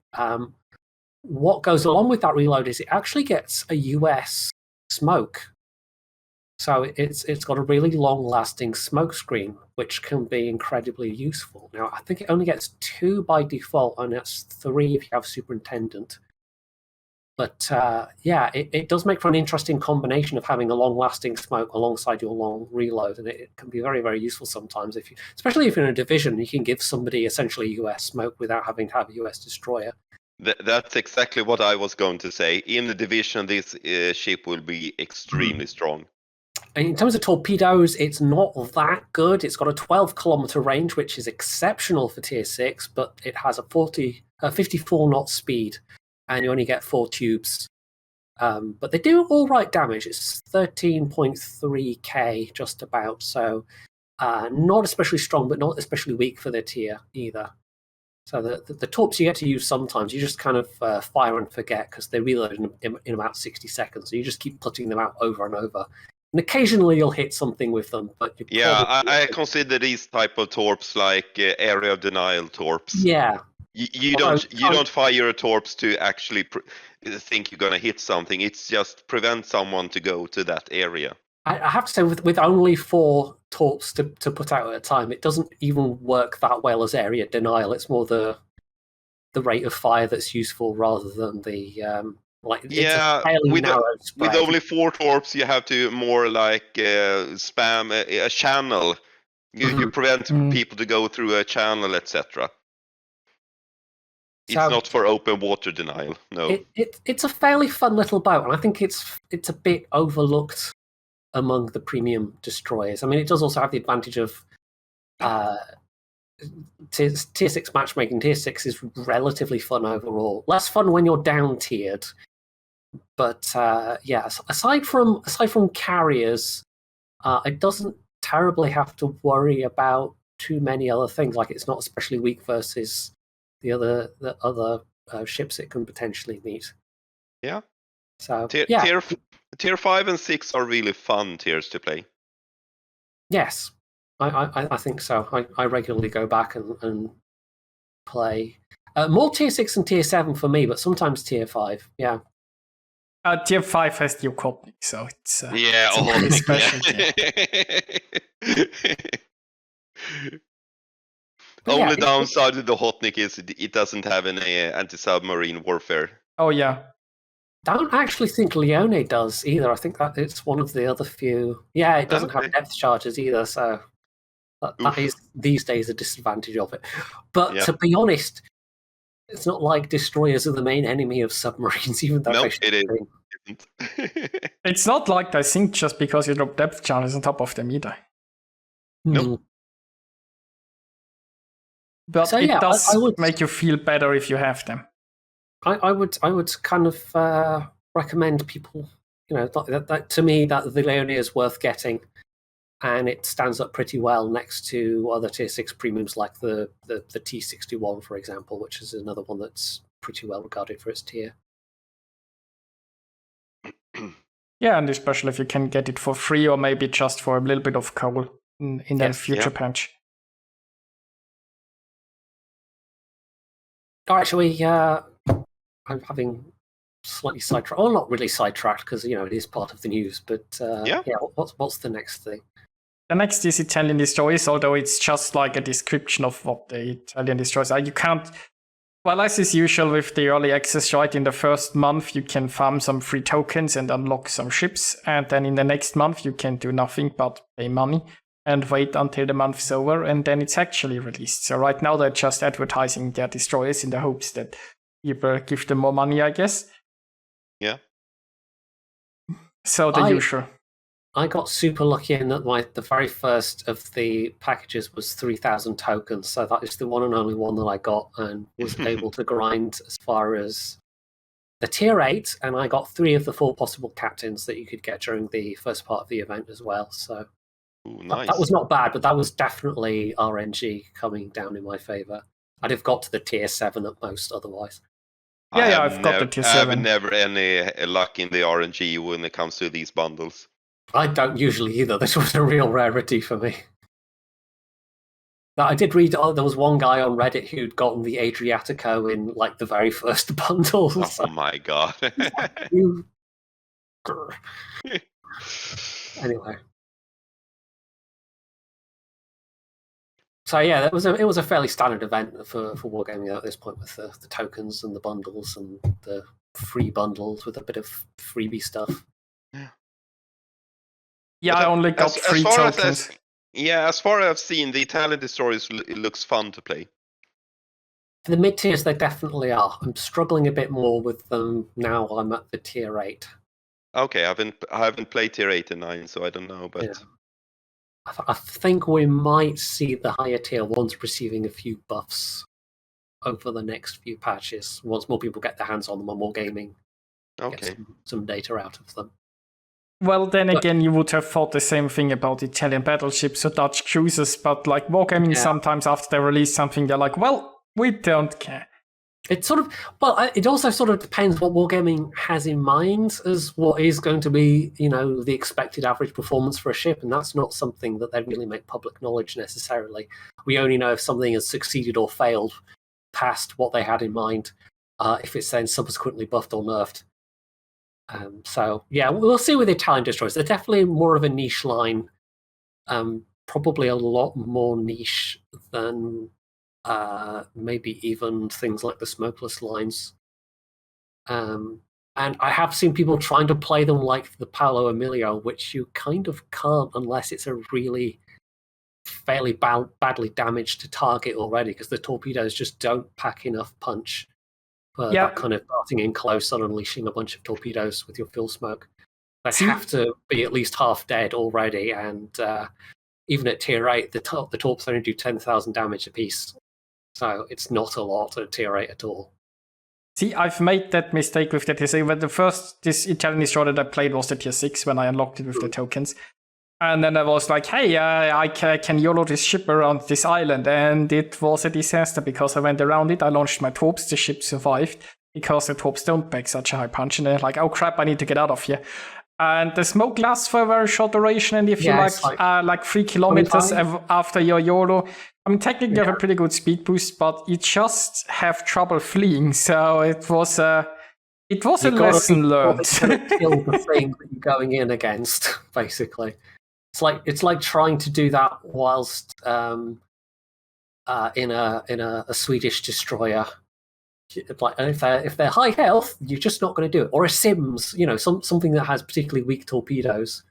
what goes along with that reload is it actually gets a US smoke. So it's got a really long-lasting smoke screen, which can be incredibly useful. Now, I think it only gets 2 by default, and that's 3 if you have Superintendent. But yeah, it does make for an interesting combination of having a long-lasting smoke alongside your long reload, and it can be very, very useful sometimes. Especially if you're in a division, you can give somebody essentially US smoke without having to have a US destroyer. That's exactly what I was going to say. In the division, this ship will be extremely strong. In terms of torpedoes, it's not that good. It's got a 12-kilometer range, which is exceptional for Tier 6, but it has a 54 knot speed, and you only get 4 tubes. But they do all right damage. It's 13.3k just about, so not especially strong, but not especially weak for their tier either. So the torps you get to use sometimes, you just kind of fire and forget because they reload in about 60 seconds. So you just keep putting them out over and over. And occasionally you'll hit something with them, but I consider these type of torps like area of denial torps. Yeah, you don't fire a torps to actually think you're gonna hit something. It's just prevent someone to go to that area. I have to say, with only 4 torps to put out at a time, it doesn't even work that well as area denial. It's more the rate of fire that's useful rather than the with only 4 torps, you have to more like spam a channel. You prevent people to go through a channel, etc. It's not for open water denial. No, it's a fairly fun little boat, and I think it's a bit overlooked among the premium destroyers. I mean, it does also have the advantage of tier 6 matchmaking. Tier 6 is relatively fun overall. Less fun when you're down tiered. But yeah, aside from carriers, it doesn't terribly have to worry about too many other things. Like it's not especially weak versus the other ships it can potentially meet. Yeah. So tier 5 and 6 are really fun tiers to play. Yes, I think so. I regularly go back and play more tier 6 and tier 7 for me, but sometimes tier 5. Yeah. Tier 5 has the Okopnik, so it's it's special. Only downside of the Hotnik is it doesn't have any anti-submarine warfare. Oh yeah. Don't actually think Leone does either. I think that it's one of the other few. Yeah, it doesn't have depth charges either, so that is these days a disadvantage of it. But to be honest, it's not like destroyers are the main enemy of submarines, even though it isn't. It's not like I think just because you drop depth charges on top of them either. No. But so, it does make you feel better if you have them. I would kind of recommend people, that to me that the Leone is worth getting, and it stands up pretty well next to other tier 6 premiums like the T61, for example, which is another one that's pretty well regarded for its tier. Yeah, and especially if you can get it for free or maybe just for a little bit of coal in the future patch. All right, shall we? I'm having slightly sidetracked. Well, not really sidetracked because it is part of the news. But what's the next thing? The next is Italian destroyers, although it's just like a description of what the Italian destroyers are. You can't. Well, as is usual with the early access, right, in the first month you can farm some free tokens and unlock some ships, and then in the next month you can do nothing but pay money and wait until the month's over, and then it's actually released. So right now they're just advertising their destroyers in the hopes that people give them more money, I guess. Yeah. So the usual. I got super lucky in that the very first of the packages was 3,000 tokens, so that is the one and only one that I got, and was able to grind as far as the tier 8, and I got 3 of the 4 possible captains that you could get during the first part of the event as well. So nice. That was not bad, but that was definitely RNG coming down in my favor. I'd have got to the tier 7 at most otherwise. Yeah, I've got the tier 7. I've never any luck in the RNG when it comes to these bundles. I don't usually either. This was a real rarity for me. Now, I did read there was one guy on Reddit who'd gotten the Adriatico in like the very first bundle. Oh my god. Anyway. So yeah, it was a fairly standard event for Wargaming at this point with the tokens and the bundles and the free bundles with a bit of freebie stuff. Yeah, I only got 3 tokens. As far as I've seen, the Italian destroyers it looks fun to play. For the mid tiers, they definitely are. I'm struggling a bit more with them now. I'm at the tier 8. Okay, I haven't played tier 8 and 9, so I don't know, but. Yeah. I think we might see the higher tier ones receiving a few buffs over the next few patches once more people get their hands on them and more gaming. Okay. Get some data out of them. Well, then again, you would have thought the same thing about Italian battleships or Dutch cruisers, but like Wargaming, sometimes after they release something, they're like, well, we don't care. It sort of, it also sort of depends what Wargaming has in mind as what is going to be, the expected average performance for a ship, and that's not something that they really make public knowledge necessarily. We only know if something has succeeded or failed past what they had in mind, if it's then subsequently buffed or nerfed. So, yeah, we'll see with the Italian destroyers. They're definitely more of a niche line, probably a lot more niche than maybe even things like the smokeless lines. And I have seen people trying to play them like the Paolo Emilio, which you kind of can't unless it's a really fairly badly damaged target already, because the torpedoes just don't pack enough punch for that kind of darting in close and unleashing a bunch of torpedoes with your fuel smoke. They have to be at least half dead already, and even at tier 8, the torps only do 10,000 damage apiece. So it's not a lot at tier 8 at all. See, I've made that mistake with the tier 6. But this Italian destroyer that I played was the tier 6 when I unlocked it with the tokens. And then I was like, hey, I can YOLO this ship around this island. And it was a disaster because I went around it. I launched my torps. The ship survived because the torps don't pack such a high punch. And they're like, oh crap, I need to get out of here. And the smoke lasts for a very short duration. And if you like 3 kilometers after your YOLO, I mean, technically you have a pretty good speed boost, but you just have trouble fleeing. So it was a lesson learned. Kill the thing that you're going in against, basically. It's like trying to do that whilst in a Swedish destroyer. Like if they're high health, you're just not going to do it. Or a Sims, something that has particularly weak torpedoes.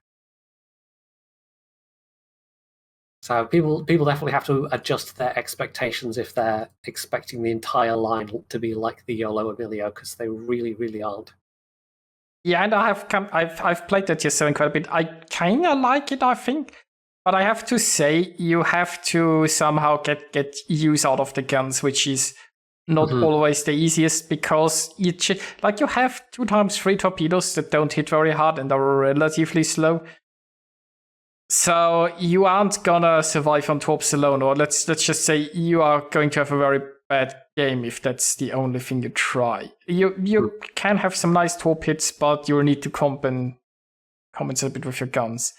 So people definitely have to adjust their expectations if they're expecting the entire line to be like the YOLO Emilio, because they really, really aren't. Yeah, and I've played the tier 7 quite a bit. I kind of like it, I think. But I have to say, you have to somehow get use out of the guns, which is not always the easiest, because you have 2 times 3 torpedoes that don't hit very hard and are relatively slow. So you aren't gonna survive on torps alone, or let's just say you are going to have a very bad game if that's the only thing you try. You can have some nice torp hits, but you'll need to compensate a bit with your guns.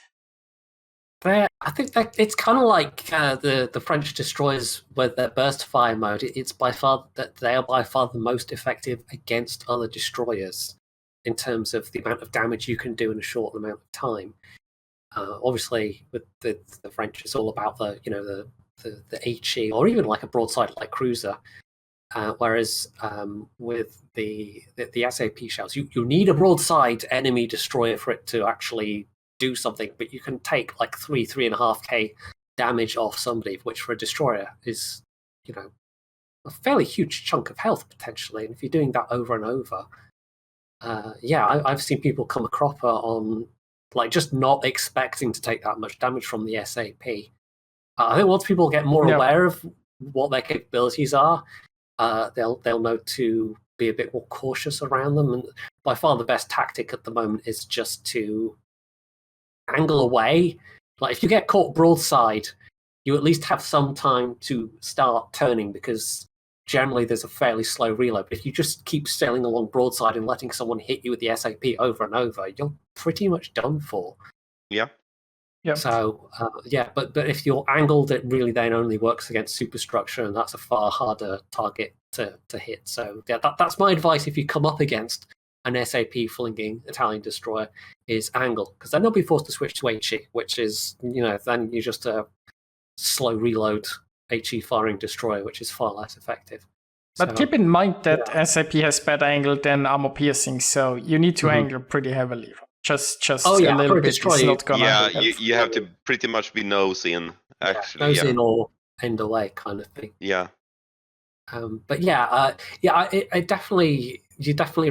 I think that it's kind of like the French destroyers with their burst fire mode. It's by far that they are by far the most effective against other destroyers in terms of the amount of damage you can do in a short amount of time. Obviously, with the French, it's all about the HE or even like a broadside light cruiser. Whereas with the SAP shells, you need a broadside enemy destroyer for it to actually do something, but you can take like 3.5k damage off somebody, which for a destroyer is a fairly huge chunk of health potentially. And if you're doing that over and over, I've seen people come a cropper on like just not expecting to take that much damage from the SAP. I think once people get more aware of what their capabilities are, they'll know to be a bit more cautious around them. And by far the best tactic at the moment is just to angle away. Like if you get caught broadside, you at least have some time to start turning, because generally there's a fairly slow reload. But if you just keep sailing along broadside and letting someone hit you with the SAP over and over, you're pretty much done for. Yeah. So but if you're angled, it really then only works against superstructure, and that's a far harder target to hit. So that's my advice if you come up against an SAP flinging Italian destroyer, is angle, because then they'll be forced to switch to HE, which is then you just a slow reload HE firing destroyer, which is far less effective. But keep in mind that SAP has better angle than armor piercing, so you need to angle pretty heavily. Just a little bit is not gonna help. You have to pretty much be nose in, actually. Nose in or end away kind of thing. Yeah. But you're definitely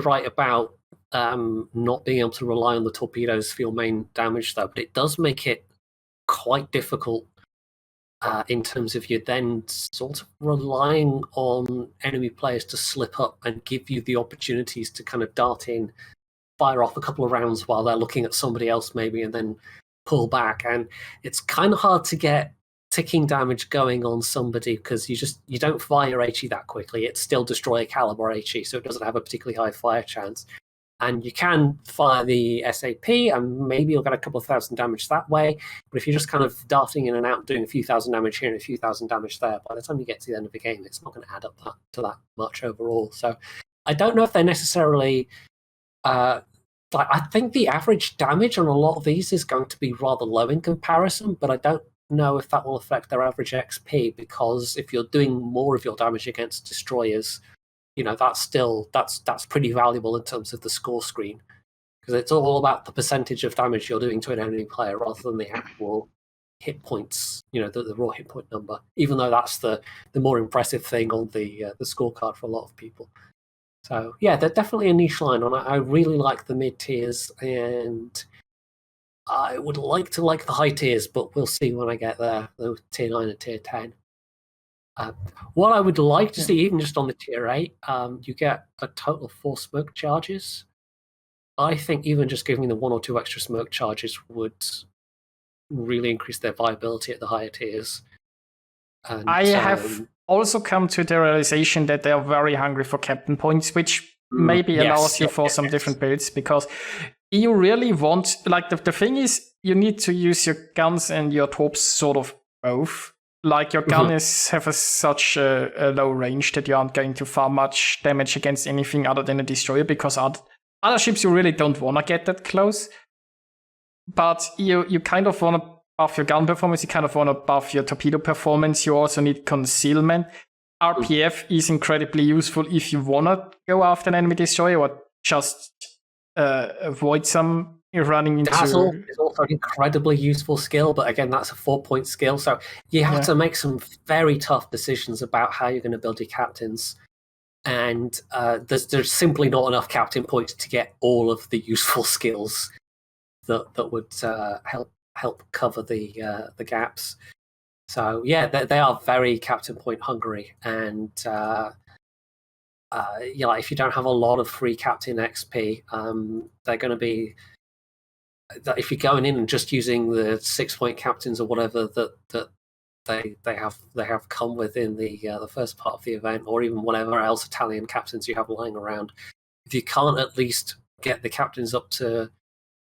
right about not being able to rely on the torpedoes for your main damage, though. But it does make it quite difficult in terms of you then sort of relying on enemy players to slip up and give you the opportunities to kind of dart in, fire off a couple of rounds while they're looking at somebody else maybe, and then pull back. And it's kind of hard to get ticking damage going on somebody because you don't fire HE that quickly. It's still destroyer caliber HE, so it doesn't have a particularly high fire chance. And you can fire the SAP, and maybe you'll get a couple of thousand damage that way. But if you're just kind of darting in and out, doing a few thousand damage here and a few thousand damage there, by the time you get to the end of the game, it's not going to add up to that much overall. So I don't know if they're necessarily... I think the average damage on a lot of these is going to be rather low in comparison, but I don't know if that will affect their average XP, because if you're doing more of your damage against destroyers, that's pretty valuable in terms of the score screen, because it's all about the percentage of damage you're doing to an enemy player rather than the actual hit points, the raw hit point number, even though that's the more impressive thing on the scorecard for a lot of people. So yeah, they're definitely a niche line, and I really like the mid tiers, and I would like to like the high tiers, but we'll see when I get there, the tier 9 and tier 10. What I would like to see, even just on the tier 8, you get a total of 4 smoke charges. I think even just giving them 1 or 2 extra smoke charges would really increase their viability at the higher tiers. And, I have also come to the realization that they are very hungry for captain points, which maybe allows you for some different builds, because you really want, like, the thing is, you need to use your guns and your torps sort of both. Like, your gun have such a low range that you aren't going to farm much damage against anything other than a destroyer, because other ships you really don't want to get that close. But you kind of want to buff your gun performance, you kind of want to buff your torpedo performance, you also need concealment. RPF is incredibly useful if you want to go after an enemy destroyer or just avoid some running into... Dazzle is also an incredibly useful skill, but again, that's a 4-point skill, so you have to make some very tough decisions about how you're going to build your captains. And there's simply not enough captain points to get all of the useful skills that would help cover the gaps. So yeah, they are very captain point hungry, and if you don't have a lot of free captain XP, they're going to be... If you're going in and just using the 6-point captains or whatever that they have come within the first part of the event, or even whatever else Italian captains you have lying around, if you can't at least get the captains up to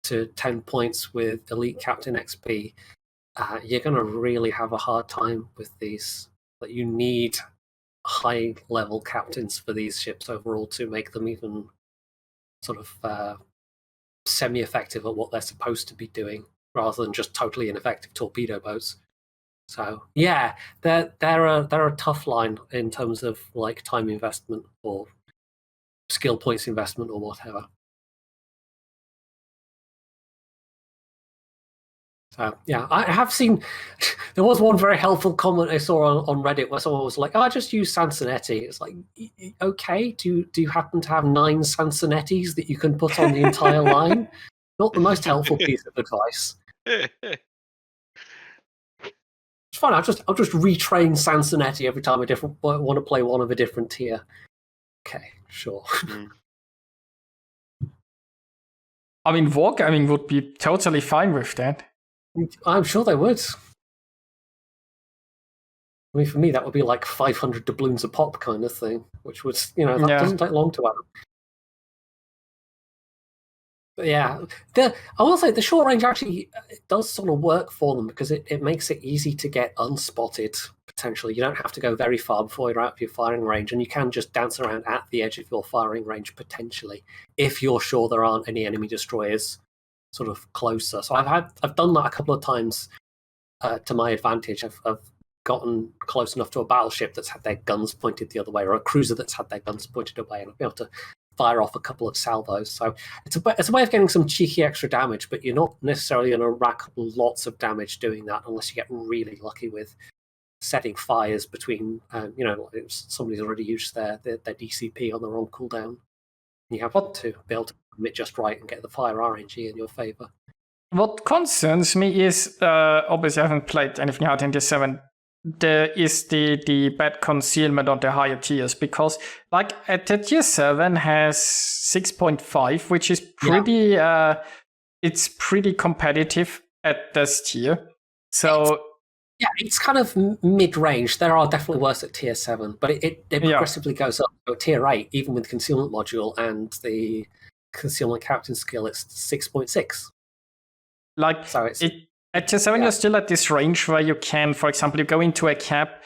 10 points with elite captain XP, you're going to really have a hard time with these. But you need high level captains for these ships overall to make them even sort of semi-effective at what they're supposed to be doing, rather than just totally ineffective torpedo boats. So yeah, they're a tough line in terms of like time investment or skill points investment or whatever. So yeah, I have seen. There was one very helpful comment I saw on Reddit where someone was like, "Oh, I just use Sansonetti." It's like, okay, do you happen to have 9 Sansonettis that you can put on the entire line? Not the most helpful piece of advice. It's fine. I'll just retrain Sansonetti every time I want to play one of a different tier. Okay, sure. I mean, Wargaming would be totally fine with that. I'm sure they would. I mean, for me, that would be like 500 doubloons a pop kind of thing, which would, that doesn't take long to add. But yeah, I will say the short range actually does sort of work for them, because it makes it easy to get unspotted, potentially. You don't have to go very far before you're out of your firing range, and you can just dance around at the edge of your firing range, potentially, if you're sure there aren't any enemy destroyers sort of closer. So I've done that a couple of times to my advantage. I've gotten close enough to a battleship that's had their guns pointed the other way, or a cruiser that's had their guns pointed away, and I'll be able to fire off a couple of salvos. So it's a way of getting some cheeky extra damage, but you're not necessarily going to rack up lots of damage doing that unless you get really lucky with setting fires between, if somebody's already used their DCP on their own cooldown. You have to be able to commit just right and get the fire RNG in your favor. What concerns me is, obviously I haven't played anything out in Tier 7, is the bad concealment on the higher tiers, because like at the Tier 7 has 6.5, which is pretty, it's pretty competitive at this tier. So it's kind of mid-range. There are definitely worse at Tier 7, but it progressively goes up. So Tier 8, even with the concealment module and the concealment captain skill, it's 6.6. Like, so it's, at Tier 7, you're still at this range where you can, for example, you go into a cap,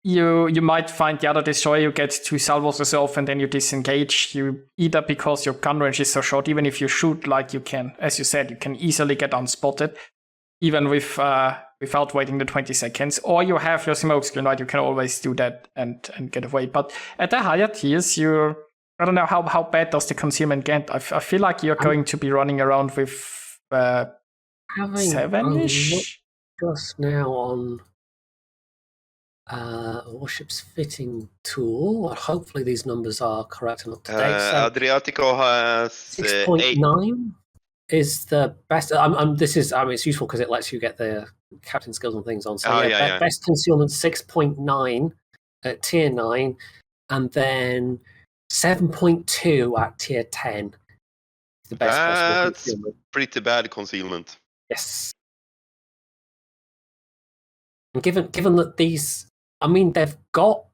you might find the other destroyer, you get 2 salvos or so, and then you disengage. You either because your gun range is so short, even if you shoot like you can, as you said, you can easily get unspotted, even with without waiting the 20 seconds, or you have your smoke screen, right? You can always do that and get away. But at the higher tiers, I don't know how bad does the concealment get. I feel like you're going to be running around with 7-ish. Just now on Warships fitting tool. Hopefully these numbers are correct and up to date. So Adriatico has 6.9 is the best. It's useful because it lets you get the captain skills and things on. So best concealment 6.9 at Tier 9, and then 7.2 at Tier 10. The best possible concealment. Pretty bad concealment. Yes. And given that these, they've got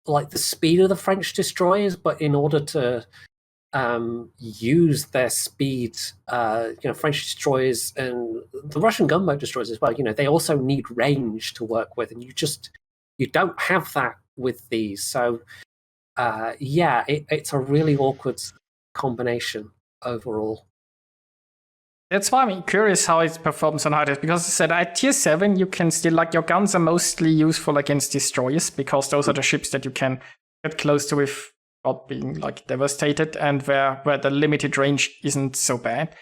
like the speed of the French destroyers, but in order to use their speed, French destroyers and the Russian gunboat destroyers as well, they also need range to work with, and you don't have that with these. So it's a really awkward combination overall. That's why I'm curious how it performs on hardest, because I said at Tier 7 you can still, like, your guns are mostly useful against destroyers, because those are the ships that you can get close to without being like devastated, and where the limited range isn't so bad.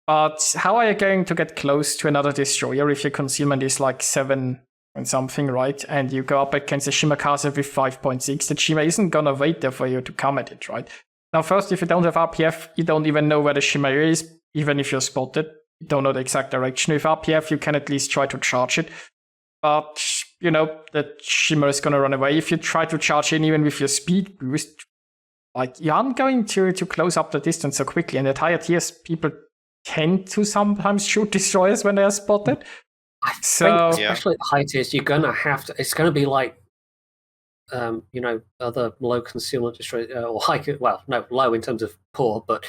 But how are you going to get close to another destroyer if your concealment is like 7 and something, right? And you go up against a Shimakaze with 5.6, the Shima isn't gonna wait there for you to come at it, right? Now first, if you don't have RPF, you don't even know where the Shima is. Even if you're spotted, you don't know the exact direction. With RPF, you can at least try to charge it. But, the Shimmer is going to run away. If you try to charge in, even with your speed boost, like, you aren't going to close up the distance so quickly. And at higher tiers, people tend to sometimes shoot destroyers when they are spotted. I think, especially at the high tiers, you're going to have to, it's going to be like, other low concealment destroyers, or high, low in terms of poor, but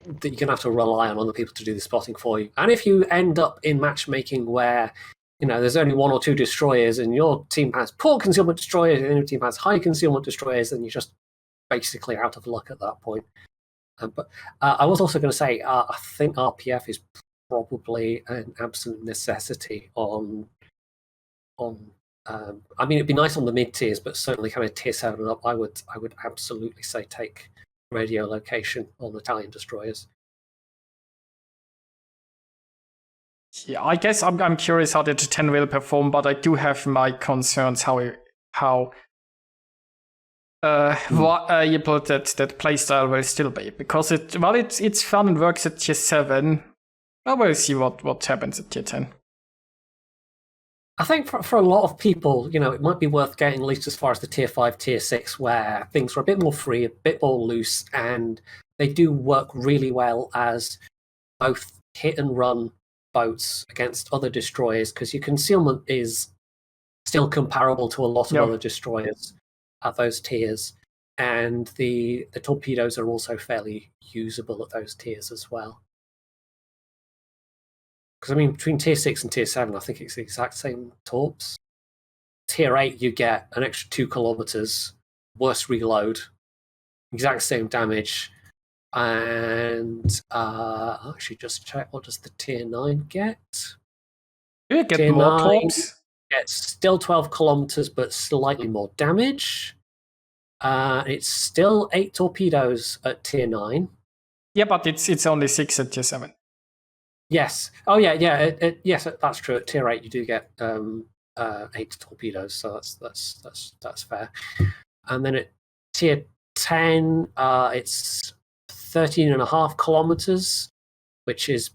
that you're going to have to rely on other people to do the spotting for you. And if you end up in matchmaking where, there's only 1 or 2 destroyers and your team has poor concealment destroyers and your team has high concealment destroyers, then you're just basically out of luck at that point. But I was also going to say, I think RPF is probably an absolute necessity on it'd be nice on the mid tiers, but certainly kind of Tier 7 and up, I would absolutely say take radio location on Italian destroyers. Yeah, I guess I'm curious how the 10 will perform, but I do have my concerns how able that playstyle will still be, because it's fun and works at Tier 7. I will see what happens at Tier 10. I think for a lot of people, it might be worth getting at least as far as the Tier 5, Tier 6, where things are a bit more free, a bit more loose, and they do work really well as both hit and run boats against other destroyers, because your concealment is still comparable to a lot of other destroyers at those tiers, and the torpedoes are also fairly usable at those tiers as well. Because, between Tier 6 and Tier 7, I think it's the exact same torps. Tier 8, you get an extra 2 kilometers, worse reload, exact same damage, and I'll actually just check, what does the Tier 9 get? Do you get more torps? It's still 12 kilometers, but slightly more damage. It's still 8 torpedoes at tier 9. Yeah, but it's only 6 at tier 7. Yes. Oh, yeah. Yes, that's true. At tier 8, you do get 8 torpedoes, so that's fair. And then at tier 10, it's 13.5 kilometers, which is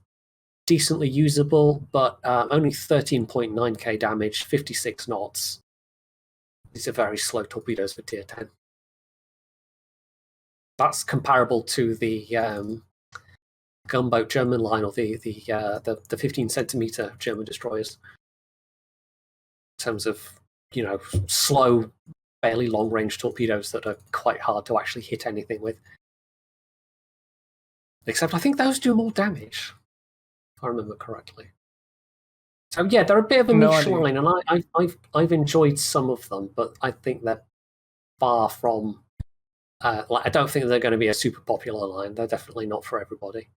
decently usable, but only 13.9k damage, 56 knots. These are very slow torpedoes for tier 10. That's comparable to the gunboat German line, or the 15 centimeter German destroyers, in terms of slow, fairly long range torpedoes that are quite hard to actually hit anything with. Except I think those do more damage, if I remember correctly. So yeah, they're a bit of a niche line, and I've enjoyed some of them, but I think they're far from. I don't think they're going to be a super popular line. They're definitely not for everybody.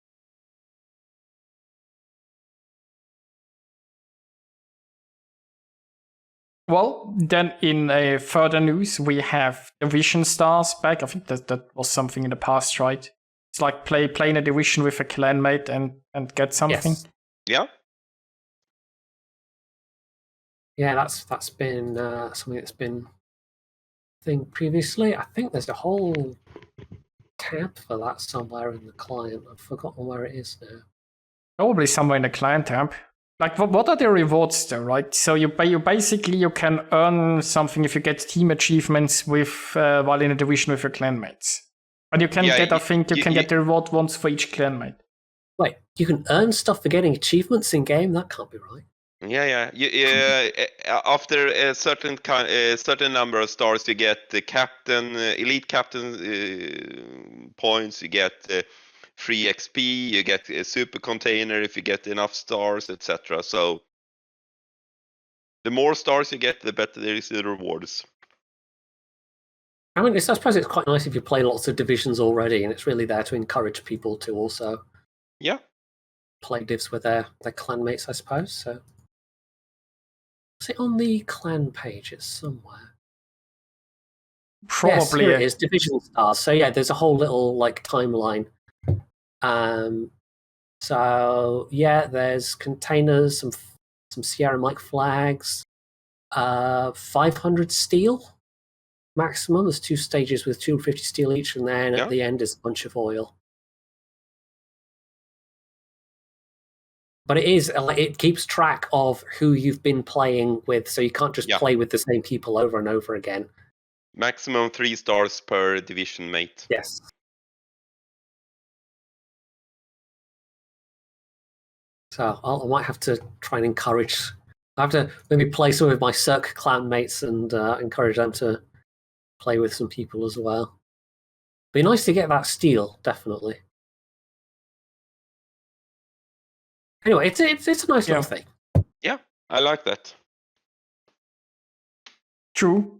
Well, then in further news, we have Division Stars back. I think that was something in the past, right? It's like playing a division with a clanmate and get something. Yes. Yeah. Yeah, that's been something that's been a thing previously. I think there's a whole tab for that somewhere in the client. I've forgotten where it is now. Probably somewhere in the client tab. Like, what are the rewards though, right? So you can earn something if you get team achievements with while in a division with your clanmates. And you can get the reward once for each clanmate. Wait, you can earn stuff for getting achievements in game? That can't be right. Yeah. After a certain number of stars, you get the captain, elite captain points. You get free XP. You get a super container if you get enough stars, etc. So the more stars you get, the better there is the rewards. I mean, I suppose it's quite nice if you play lots of divisions already, and it's really there to encourage people to also play divs with their clanmates, I suppose. So. Is it on the clan pages somewhere? Probably. Yes, here it is, Division Stars. So yeah, there's a whole little timeline. So yeah, there's containers, some Sierra Mike flags, 500 steel maximum. There's 2 stages with 250 steel each, and then at the end is a bunch of oil. But it keeps track of who you've been playing with, so you can't just play with the same people over and over again. Maximum 3 stars per division mate. Yes. So I might have to try and encourage. I have to maybe play some of my Cirque clan mates and encourage them to play with some people as well. Be nice to get that steel, definitely. Anyway, it's a nice little thing. Yeah, I like that. True.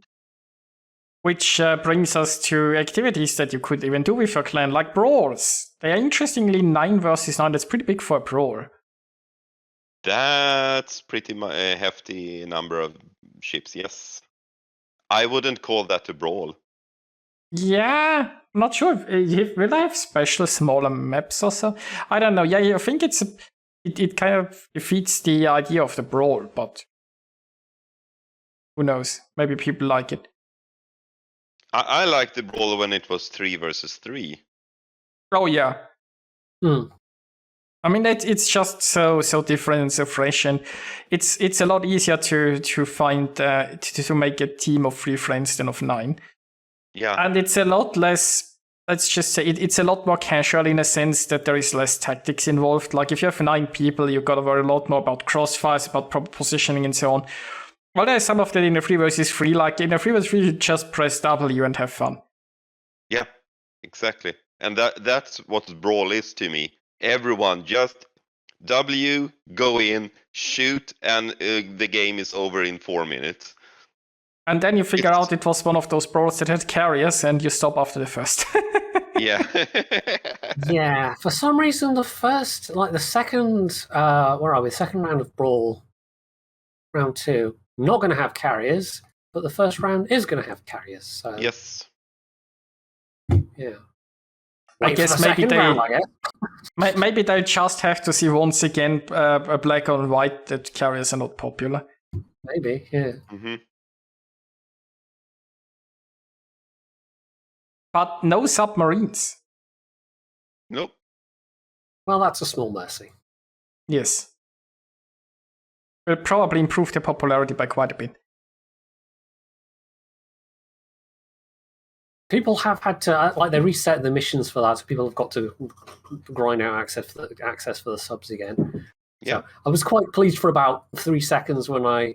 Which brings us to activities that you could even do with your clan, like brawls. They are interestingly 9 versus 9. That's pretty big for a brawl. That's pretty a hefty number of ships, yes. I wouldn't call that a brawl. Yeah, I'm not sure. Will I have special smaller maps or so? I don't know. Yeah, I think it kind of defeats the idea of the brawl, but who knows? Maybe people like it. I like the brawl when it was 3 versus 3. Oh yeah. I mean, it's just so different and so fresh, and it's a lot easier to find to make a team of 3 friends than of 9. Yeah, and it's a lot less. Let's just say it's a lot more casual in a sense that there is less tactics involved. Like if you have 9 people, you've got to worry a lot more about crossfires, about proper positioning, and so on. Well, there's some of that in a 3 versus 3. Like in a 3 versus 3, you just press W and have fun. Yeah, exactly. And that's what brawl is to me. Everyone just W, go in, shoot, and the game is over in 4 minutes. And then you figure out it was one of those brawls that had carriers, and you stop after the first. Yeah. Yeah. For some reason, the second, where are we? Second round of brawl, round 2. not going to have carriers, but the first round is going to have carriers. So Yes. yeah. I guess maybe round, maybe they just have to see once again a black and white that carriers are not popular. Maybe, yeah. Mm-hmm. But no submarines. Nope. Well, that's a small mercy. Yes. Will probably improve their popularity by quite a bit. People have had to they reset the missions for that, so people have got to grind out access for the subs again. Yeah, so I was quite pleased for about 3 seconds when I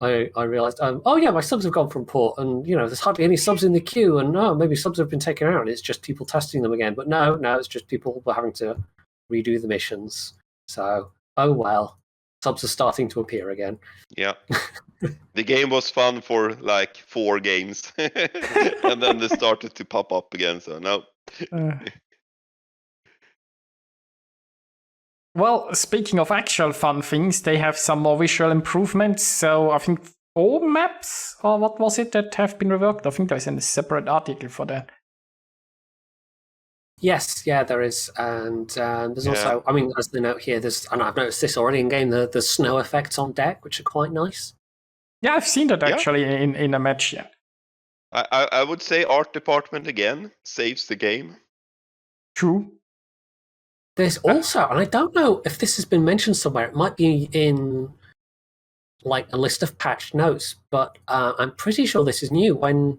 realized, oh yeah, my subs have gone from port, and there's hardly any subs in the queue, and maybe subs have been taken out, and it's just people testing them again. But no, it's just people were having to redo the missions. So oh well, subs are starting to appear again. Yeah. The game was fun for like 4 games, and then they started to pop up again. So no. Well, speaking of actual fun things, they have some more visual improvements. So I think 4 maps, or what was it, that have been reworked? I think there's a separate article for that. Yes, yeah, there is, and there's also, I mean, as the note here, and I've noticed this already in game, the snow effects on deck, which are quite nice. Yeah, I've seen that actually in a match. Yeah, I would say art department again saves the game. True. There's also, and I don't know if this has been mentioned somewhere, it might be in like a list of patch notes, but I'm pretty sure this is new. And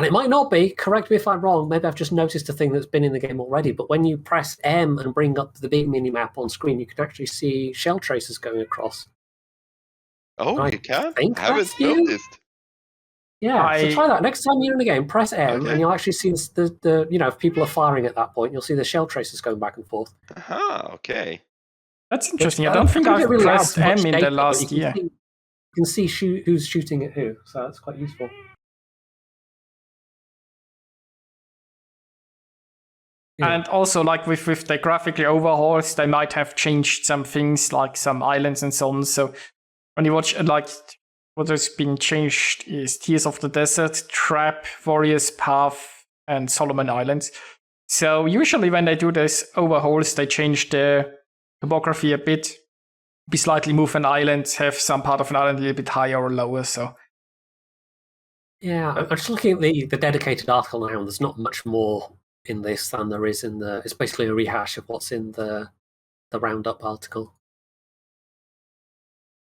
it might not be, correct me if I'm wrong, maybe I've just noticed a thing that's been in the game already, but when you press M and bring up the big mini-map on screen, you can actually see shell traces going across. Oh, you can? I haven't noticed. Yeah, so try that. Next time you're in the game, press M, and you'll actually see the if people are firing at that point, you'll see the shell traces going back and forth. Aha, okay. That's interesting. I don't think I've really pressed M in the last year. You can see who's shooting at who, so that's quite useful. And also, like with the graphical overhauls, they might have changed some things, like some islands and so on. So when you watch, like, what has been changed is Tears of the Desert, Trap, Warriors Path, and Solomon Islands. So usually when they do these overhauls, they change the topography a bit, be slightly move an island, have some part of an island a little bit higher or lower. So yeah, I'm just looking at the dedicated article now, and there's not much more in this than there is in the. It's basically a rehash of what's in the roundup article.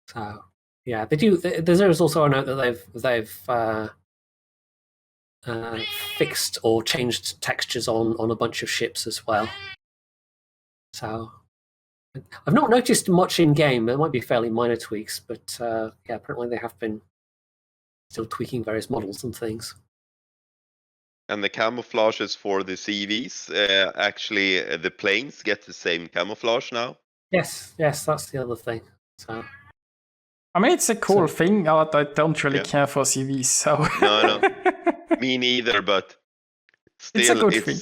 So yeah, they do. There's also a note that they've fixed or changed textures on a bunch of ships as well. So I've not noticed much in game. There might be fairly minor tweaks, but yeah, apparently they have been still tweaking various models and things. And the camouflages for the CVs, actually, the planes get the same camouflage now. Yes, that's the other thing. So, I mean, it's a cool thing. I don't really care for CVs, so no, me neither. But still, it's a good thing.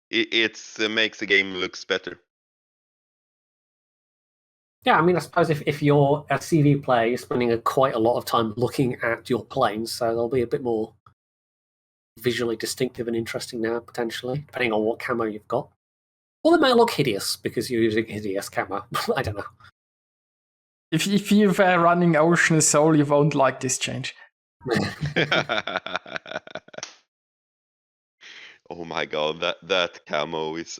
It makes the game looks better. Yeah, I mean, I suppose if you're a CV player, you're spending quite a lot of time looking at your planes, so they'll be a bit more visually distinctive and interesting now, potentially, depending on what camo you've got. Or they might look hideous because you're using hideous camo. I don't know. If you're running Ocean Soul, you won't like this change. Oh my god, that camo is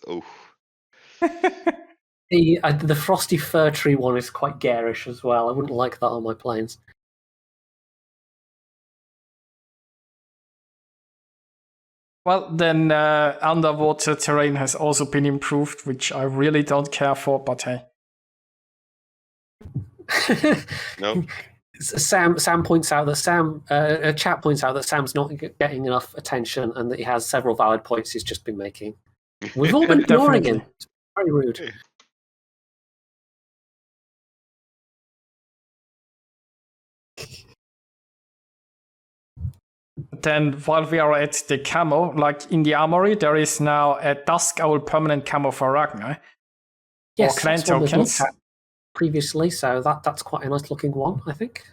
The frosty fir tree one is quite garish as well. I wouldn't like that on my planes. Well, then underwater terrain has also been improved, which I really don't care for, but hey. No. Sam points out that chat points out that Sam's not getting enough attention and that he has several valid points he's just been making. We've all been ignoring him. It's very rude. Then while we are at the camo, like in the armory, there is now a Dusk Owl permanent camo for Ragnar. Yes, or clan that's one we've tokens. looked at previously, so that's quite a nice looking one, I think.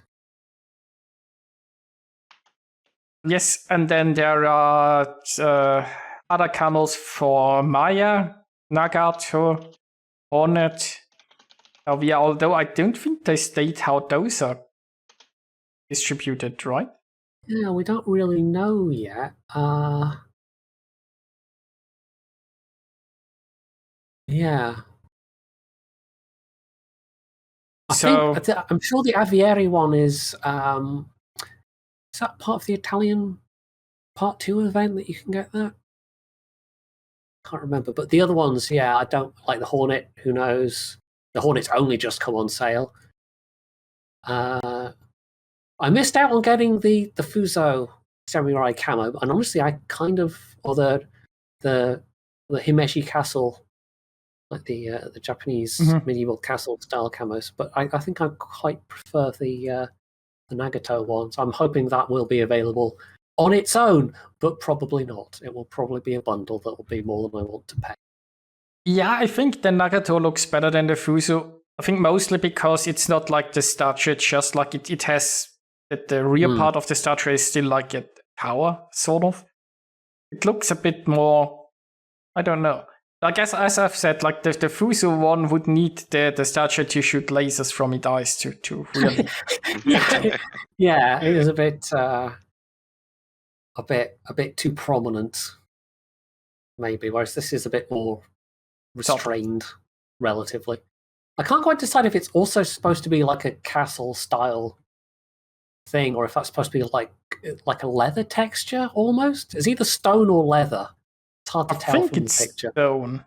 Yes, and then there are other camos for Maya, Nagato, Hornet, Elvia, although I don't think they state how those are distributed, right? Yeah, we don't really know yet. Yeah. I'm sure the Aviary one is that part of the Italian Part 2 event that you can get that? Can't remember. But the other ones, yeah, I don't like the Hornet, who knows? The Hornet's only just come on sale. I missed out on getting the Fuso Samurai camo, and honestly I kind of or the Himeshi Castle, like the Japanese medieval castle style camos, but I think I quite prefer the Nagato ones. I'm hoping that will be available on its own, but probably not. It will probably be a bundle that will be more than I want to pay. Yeah, I think the Nagato looks better than the Fuso. I think mostly because it's not like the statue, it's just like it has the rear part of the statue is still like a tower, sort of. It looks a bit more, I don't know. I guess, as I've said, like the Fuso one would need the statue to shoot lasers from its eyes to really. Yeah, it is a bit too prominent, maybe. Whereas this is a bit more restrained, relatively. I can't quite decide if it's also supposed to be like a castle style thing, or if that's supposed to be like a leather texture almost. It's either stone or leather. It's hard to tell from the picture. Stone.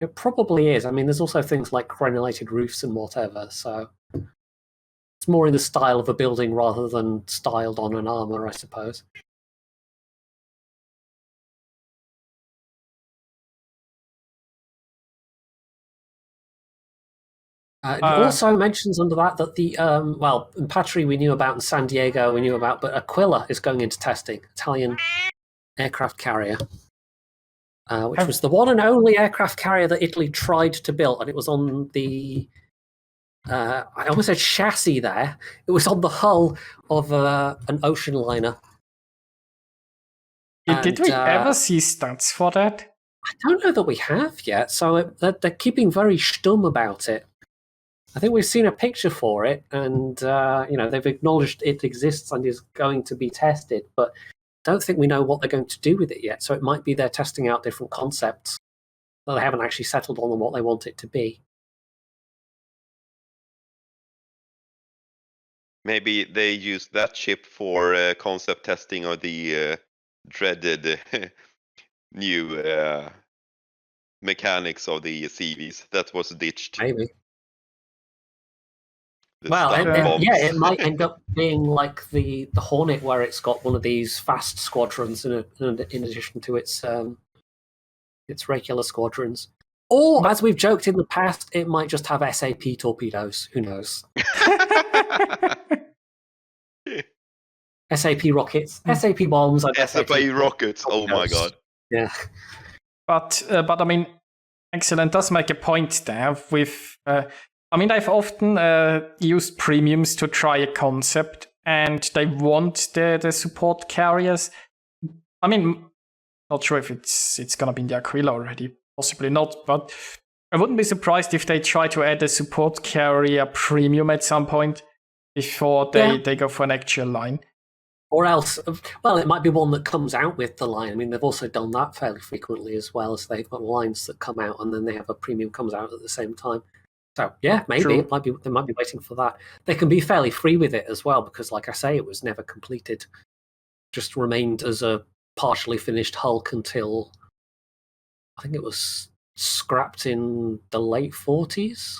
It probably is. I mean, there's also things like granulated roofs and whatever, so it's more in the style of a building rather than styled on an armor, I suppose. It also mentions under that the in Petra we knew about, in San Diego we knew about, but Aquila is going into testing, Italian aircraft carrier, which was the one and only aircraft carrier that Italy tried to build, and it was on the I almost said chassis there. It was on the hull of an ocean liner. Did we ever see stats for that? I don't know that we have yet, so they're keeping very stum about it. I think we've seen a picture for it, and they've acknowledged it exists and is going to be tested, but I don't think we know what they're going to do with it yet. So it might be they're testing out different concepts, but they haven't actually settled on what they want it to be. Maybe they use that ship for concept testing of the dreaded new mechanics of the CVs that was ditched. Maybe. It might end up being like the Hornet, where it's got one of these fast squadrons in addition to its regular squadrons. Or, as we've joked in the past, it might just have SAP torpedoes. Who knows? SAP rockets, SAP bombs, SAP rockets. Oh my god! Yeah, but I mean, Axillent does make a point there with. I've often used premiums to try a concept, and they want the support carriers. I mean, not sure if it's gonna be in the Aquila already. Possibly not, but I wouldn't be surprised if they try to add a support carrier premium at some point before they go for an actual line. Or else, well, it might be one that comes out with the line. I mean, they've also done that fairly frequently as well, as they've got lines that come out and then they have a premium comes out at the same time. So yeah, maybe they might be waiting for that. They can be fairly free with it as well, because like I say, it was never completed. Just remained as a partially finished Hulk until I think it was scrapped in the late 40s.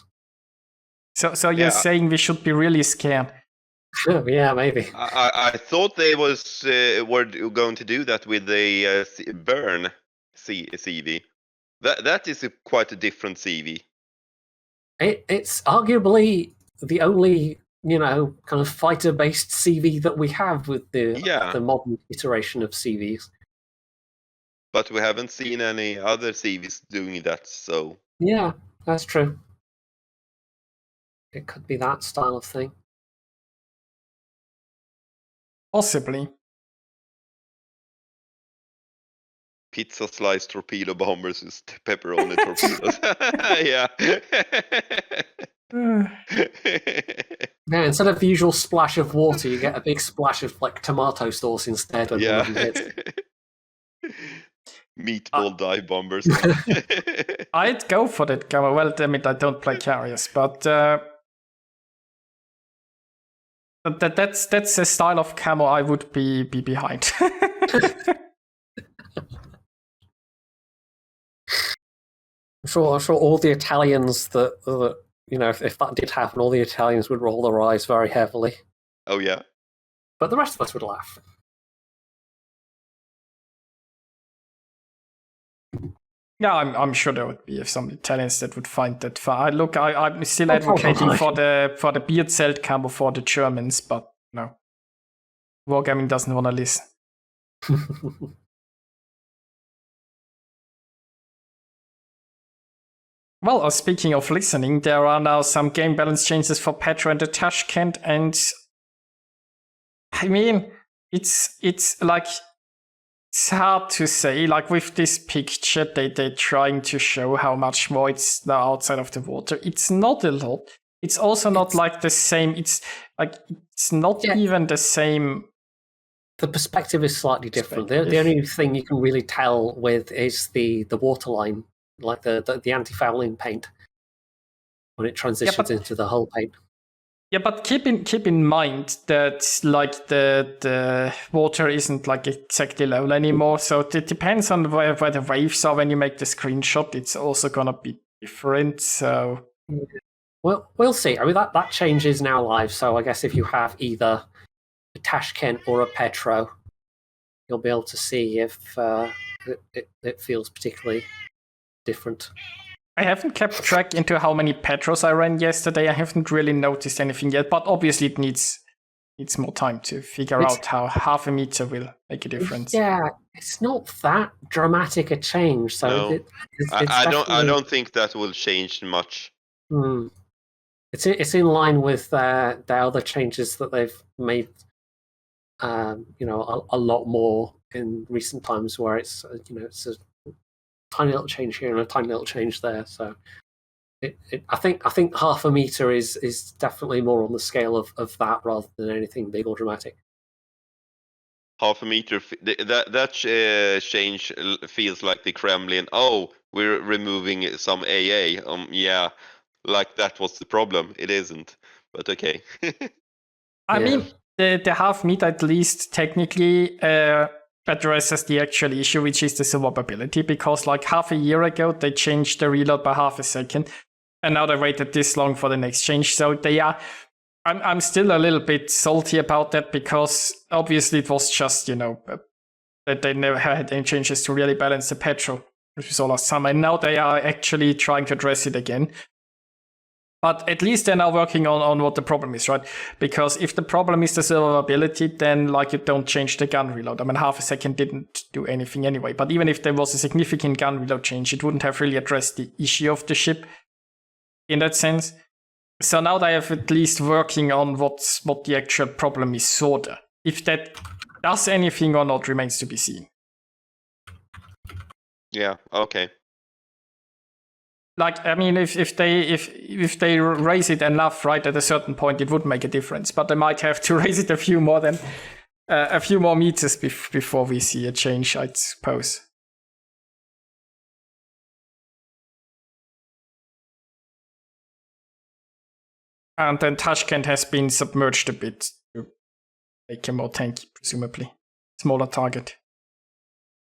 So you're saying we should be really scared? Yeah, maybe. I thought they were going to do that with the Burn CV. That is quite a different CV. It's arguably the only kind of fighter-based CV that we have with the modern iteration of CVs. But we haven't seen any other CVs doing that, so... Yeah, that's true. It could be that style of thing. Possibly. pizza slice torpedo bombers with pepperoni torpedoes. Yeah. Yeah, instead of the usual splash of water, you get a big splash of like tomato sauce instead when one of them hits. Meatball dive bombers. I'd go for that camo. Well, I mean, I don't play carriers, but that's a style of camo I would be behind. I'm sure all the Italians that if that did happen, all the Italians would roll their eyes very heavily. Oh yeah. But the rest of us would laugh. Yeah, I'm sure there would be some Italians that would find that fun. I'm still advocating for the beard celt camo for the Germans, but no, Wargaming doesn't want to listen. Well, speaking of listening, there are now some game balance changes for Petra and the Tashkent, and I mean, it's like. It's hard to say. Like with this picture, they're trying to show how much more it's now outside of the water. It's not a lot. It's also not like the same. It's not even the same. The perspective is slightly different. The only thing you can really tell with is the waterline, like the anti-fouling paint when it transitions into the hull paint. Yeah, but keep in mind that like the water isn't like exactly level anymore, so it depends on where the waves are when you make the screenshot. It's also gonna be different. So well, we'll see. I mean that change is now live, so I guess if you have either a Tashkent or a Petra, you'll be able to see if it feels particularly different. I haven't kept track into how many Petros I ran yesterday. I haven't really noticed anything yet, but obviously it needs more time to figure out how half a meter will make a difference. Yeah, it's not that dramatic a change. So no. I don't think that will change much. It's in line with the other changes that they've made. A lot more in recent times, where it's it's a tiny little change here and a tiny little change there. So I think half a meter is definitely more on the scale of that rather than anything big or dramatic. Half a meter, that change feels like the Kremlin. Oh, we're removing some AA. Yeah, like that was the problem. It isn't, but okay. I mean, the half meter at least technically addresses the actual issue, which is the survivability, because like half a year ago they changed the reload by half a second, and now they waited this long for the next change. So they are. I'm still a little bit salty about that, because obviously it was just that they never had any changes to really balance the petrol, which we saw last summer, and now they are actually trying to address it again. But at least they're now working on what the problem is, right? Because if the problem is the survivability, then like you don't change the gun reload. I mean, half a second didn't do anything anyway. But even if there was a significant gun reload change, it wouldn't have really addressed the issue of the ship in that sense. So now they have at least working on what the actual problem is, sorta. If that does anything or not remains to be seen. Yeah. Okay. Like, I mean, if they raise it enough, right, at a certain point, it would make a difference. But they might have to raise it a few more meters before we see a change, I suppose. And then Tashkent has been submerged a bit to make him more tanky, presumably. Smaller target.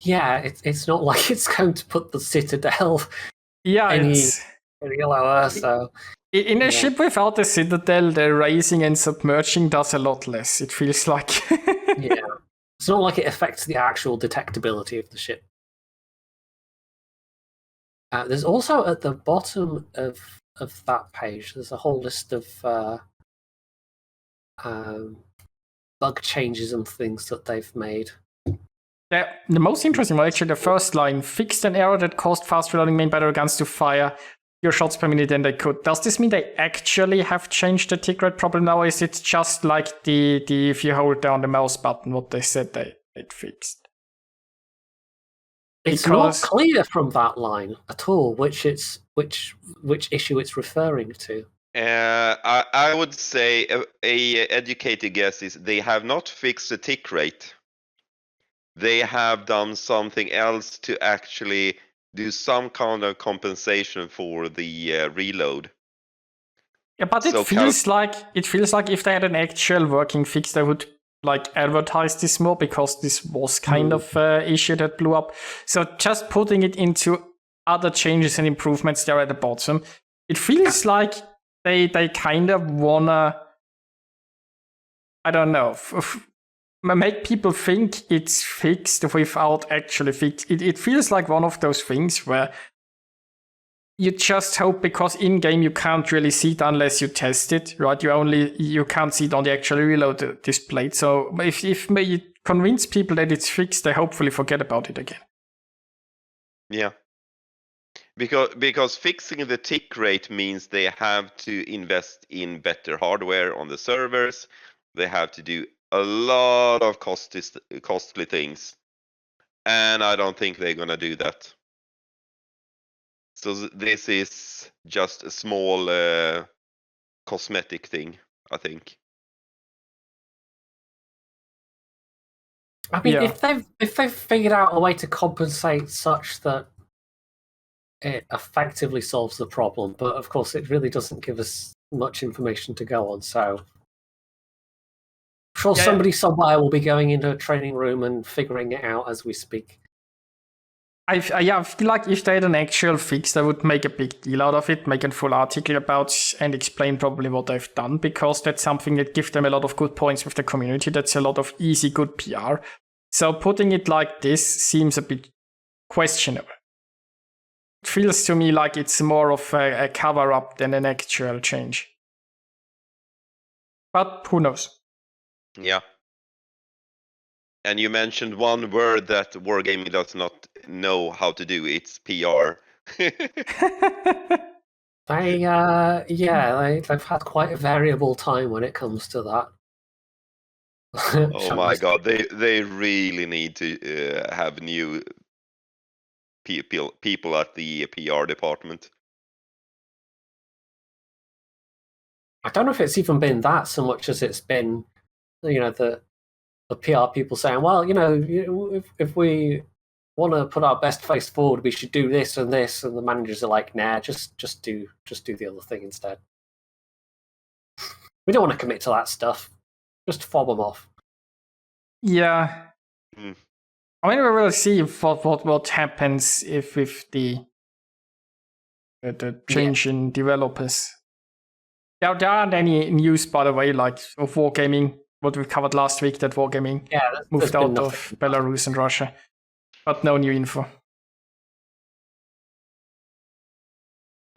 Yeah, it's not like it's going to put the Citadel any lower. So in a ship without the Citadel, the raising and submerging does a lot less, it feels like. Yeah. It's not like it affects the actual detectability of the ship. There's also at the bottom of that page, there's a whole list of bug changes and things that they've made. The most interesting one, actually, the first line, fixed an error that caused fast reloading main battery guns to fire fewer shots per minute than they could. Does this mean they actually have changed the tick rate problem now, or is it just like the if you hold down the mouse button, what they said they'd fixed? It's not clear from that line at all which issue it's referring to. I would say a educated guess is they have not fixed the tick rate. They have done something else to actually do some kind of compensation for the reload. Yeah, but it feels like if they had an actual working fix, they would like advertise this more, because this was kind of issue that blew up. So just putting it into other changes and improvements there at the bottom, it feels like they kind of wanna, I don't know, make people think it's fixed without actually fixed. It feels like one of those things where you just hope, because in game you can't really see it unless you test it, right? You can't see it on the actual reload display. So if you convince people that it's fixed, they hopefully forget about it again. Yeah. Because fixing the tick rate means they have to invest in better hardware on the servers. They have to do a lot of costly things. And I don't think they're going to do that. So this is just a small cosmetic thing, I think. I mean, if they've figured out a way to compensate such that it effectively solves the problem, but of course it really doesn't give us much information to go on. So I'm sure somebody somewhere will be going into a training room and figuring it out as we speak. I feel like if they had an actual fix, they would make a big deal out of it, make a full article about and explain probably what they've done, because that's something that gives them a lot of good points with the community. That's a lot of easy, good PR. So putting it like this seems a bit questionable. It feels to me like it's more of a cover-up than an actual change. But who knows? Yeah. And you mentioned one word that Wargaming does not know how to do. It's PR. They've had quite a variable time when it comes to that. Oh my god, they really need to have new people at the PR department. I don't know if it's even been that so much as it's been, the PR people saying, well, if we want to put our best face forward, we should do this and this, and the managers are like, nah, just do the other thing instead. We don't want to commit to that stuff. Just fob them off. Yeah. I mean, we will see what happens if with the change in developers. There aren't any news, by the way, like of Wargaming, what we covered last week, that Wargaming moved out of Belarus and Russia. But no new info.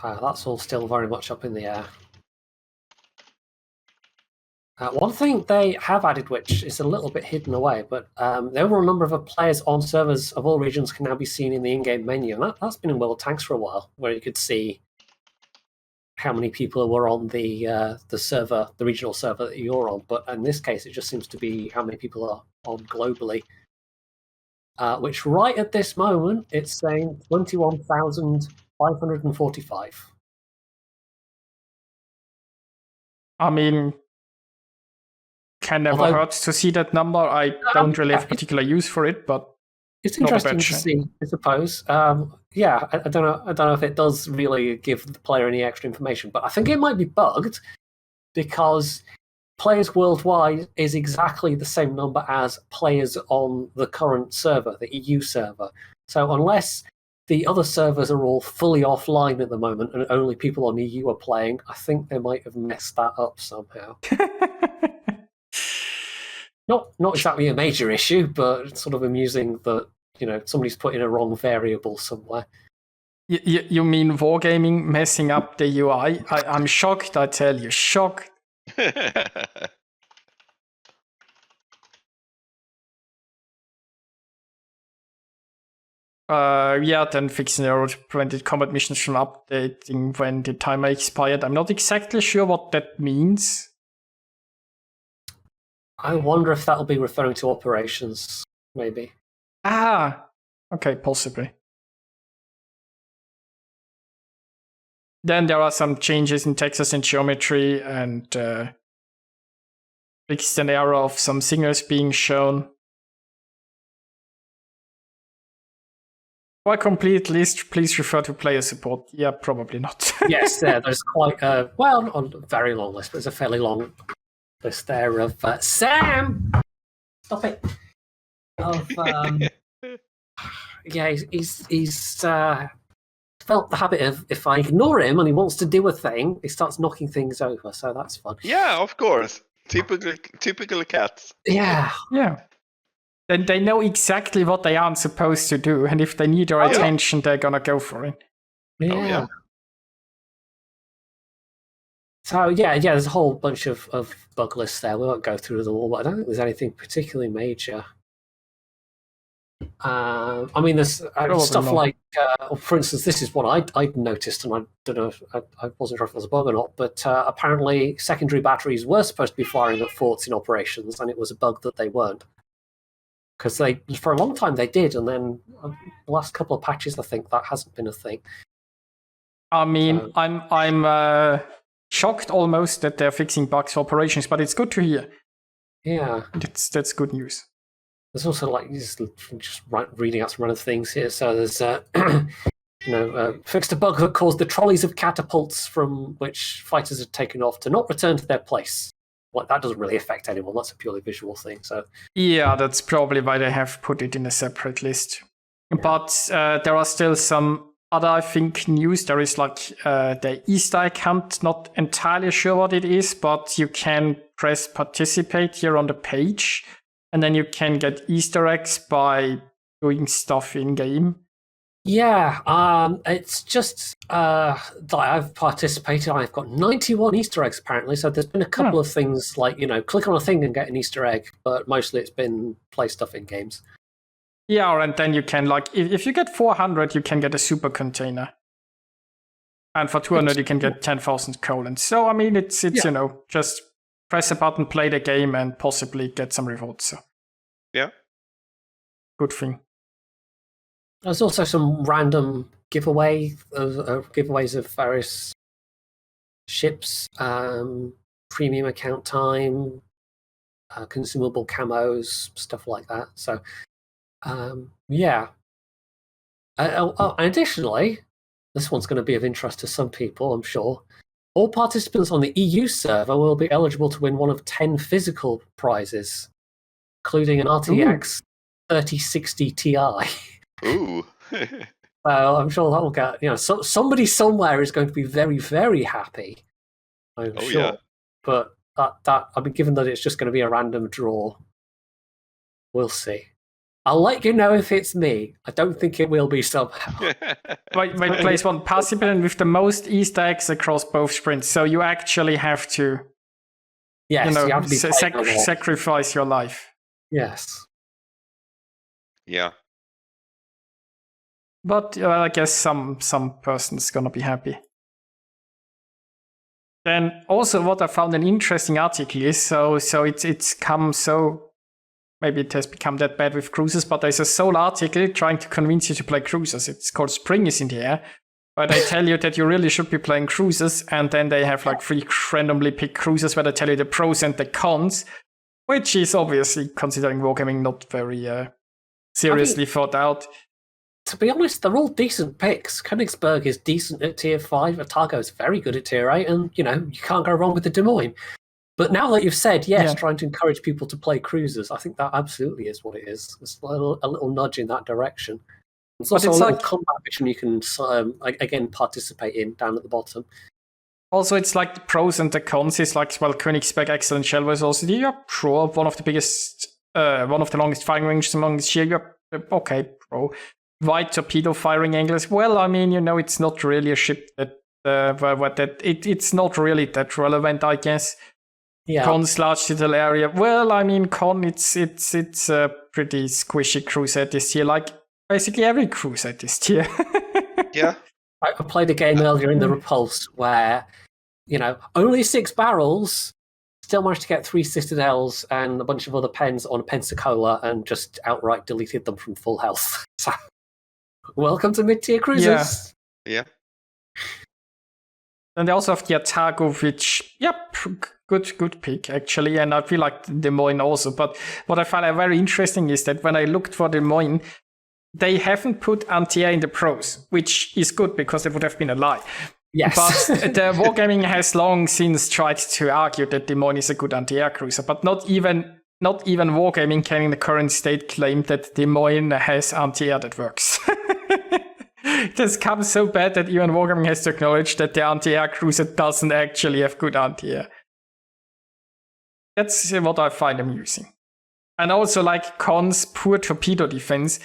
That's all still very much up in the air. One thing they have added, which is a little bit hidden away, but the overall number of players on servers of all regions can now be seen in the in-game menu, and that's been in World of Tanks for a while, where you could see how many people were on the server, the regional server that you're on. But in this case, it just seems to be how many people are on globally. Which right at this moment, it's saying 21,545. I mean, can never hurt to see that number. I don't really have particular use for it, but it's interesting to see, I suppose. I don't know if it does really give the player any extra information, but I think it might be bugged because players worldwide is exactly the same number as players on the current server, the EU server. So unless the other servers are all fully offline at the moment and only people on EU are playing, I think they might have messed that up somehow. Not exactly a major issue, but it's sort of amusing that somebody's put in a wrong variable somewhere. You mean Wargaming messing up the UI? I'm shocked, I tell you, shocked. Then fixing error prevented combat missions from updating when the timer expired. I'm not exactly sure what that means. I wonder if that'll be referring to operations, maybe. Okay. Okay, possibly. Then there are some changes in Texas and geometry and fixed an error of some signals being shown. For a complete list, please refer to player support. Yeah, probably not. Yes, there's quite well, not a very long list, but it's a fairly long list there of Sam. Stop it. Of yeah, he's felt the habit of, if I ignore him and he wants to do a thing, he starts knocking things over. So that's fun. Yeah, of course. Typical cats. Yeah. Then they know exactly what they aren't supposed to do, and if they need your attention, they're gonna go for it. Yeah. Oh, yeah. So yeah, there's a whole bunch of bug lists there. We won't go through them all, but I don't think there's anything particularly major. I mean, there's stuff like, for instance, this is what I noticed, and I don't know, I wasn't sure if it was a bug or not, but apparently secondary batteries were supposed to be firing at forts in operations, and it was a bug that they weren't. Because for a long time they did, and then the last couple of patches, I think that hasn't been a thing. I mean, I'm shocked almost that they're fixing bugs for operations, but it's good to hear. Yeah, that's good news. There's also like just reading out some random things here. So there's fixed a bug that caused the trolleys of catapults from which fighters had taken off to not return to their place. Like, that doesn't really affect anyone. That's a purely visual thing. So yeah, that's probably why they have put it in a separate list. Yeah. But there are still some other, I think, news. There is like the Easter egg hunt. Not entirely sure what it is, but you can press participate here on the page, and then you can get Easter eggs by doing stuff in game. Yeah, it's just that I've participated. I've got 91 Easter eggs apparently. So there's been a couple of things like, click on a thing and get an Easter egg, but mostly it's been play stuff in games. Yeah, and then you can, like, if you get 400, you can get a super container. And for 200, you can get 10,000 colons. So, I mean, it's just press a button, play the game, and possibly get some rewards. So. Yeah. Good thing. There's also some random giveaways of various ships, premium account time, consumable camos, stuff like that. So, yeah. Additionally, this one's going to be of interest to some people, I'm sure. All participants on the EU server will be eligible to win one of 10 physical prizes, including an RTX 3060 Ti. Ooh. So I'm sure that will get, somebody somewhere is going to be very, very happy. I'm sure. Yeah. But that I mean, given that it's just going to be a random draw, we'll see. I'll let you know if it's me. I don't think it will be somehow. Wait, place one participant with the most Easter eggs across both sprints. So you actually have to, you have to be sacrifice your life. Yes. Yeah. But I guess some person's gonna be happy. Then also what I found an interesting article is it's come so maybe it has become that bad with cruisers, but there's a sole article trying to convince you to play cruisers. It's called Spring is in the Air, where they tell you that you really should be playing cruisers, and then they have like 3 randomly picked cruisers where they tell you the pros and the cons, which is obviously, considering wargaming, not very seriously thought out. To be honest, they're all decent picks. Königsberg is decent at tier 5, Otago is very good at tier 8, and you can't go wrong with the Des Moines. But now that you've said, trying to encourage people to play cruisers, I think that absolutely is what it is. It's a little nudge in that direction. It's also a little combat mission you can, again, participate in down at the bottom. Also, it's like the pros and the cons is like, well, Königsberg, Axillent Shell was also the pro, one of the biggest, one of the longest firing ranges among the sheer, okay, pro. Wide torpedo firing angles. Well, I mean, it's not really a ship that, it's not really that relevant, I guess. Yeah. Con's large little area. Well, I mean, Con, it's a pretty squishy cruiser at this tier, like basically every cruiser at this tier. Yeah. I played a game earlier in the Repulse where, only 6 barrels, still managed to get 3 Citadels and a bunch of other pens on a Pensacola and just outright deleted them from full health. So. Welcome to mid-tier cruisers. Yeah. And they also have the Otago, which, good pick, actually. And I feel like Des Moines also. But what I find very interesting is that when I looked for Des Moines, they haven't put anti-air in the pros, which is good because it would have been a lie. Yes. But the Wargaming has long since tried to argue that Des Moines is a good anti-air cruiser, but not even Wargaming can in the current state claim that Des Moines has anti-air that works. It has come so bad that even Wargaming has to acknowledge that the anti-air cruiser doesn't actually have good anti-air. That's what I find amusing. And also, like, Con's poor torpedo defense.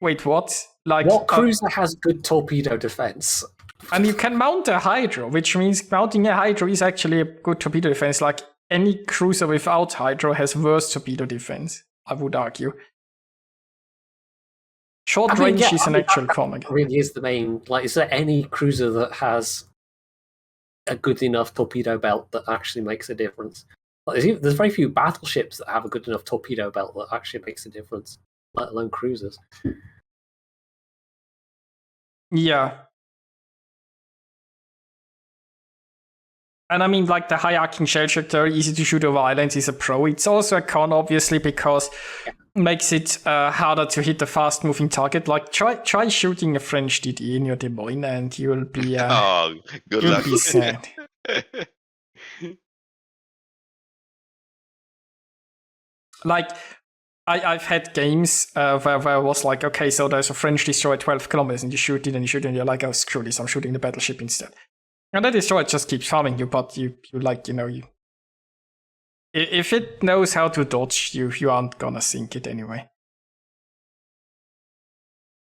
Wait, what? Like, what cruiser has good torpedo defense? And you can mount a Hydro, which means mounting a Hydro is actually a good torpedo defense. Like, any cruiser without Hydro has worse torpedo defense, I would argue. Short range is an actual con. Really is the main. Like, is there any cruiser that has a good enough torpedo belt that actually makes a difference? Like, there's very few battleships that have a good enough torpedo belt that actually makes a difference, let alone cruisers. Yeah. And I mean, like, the high arcing shell shooter, easy to shoot over islands is a pro. It's also a con, obviously, because it makes it harder to hit a fast-moving target. Like, try shooting a French DD in your Des Moines, and you'll be good luck. Be sad. Like, I've had games where I was like, okay, so there's a French destroyer 12 kilometers, and you shoot it, and you're like, oh, screw this, I'm shooting the battleship instead. And that destroyer just keeps farming you, but you if it knows how to dodge, you aren't gonna sink it anyway.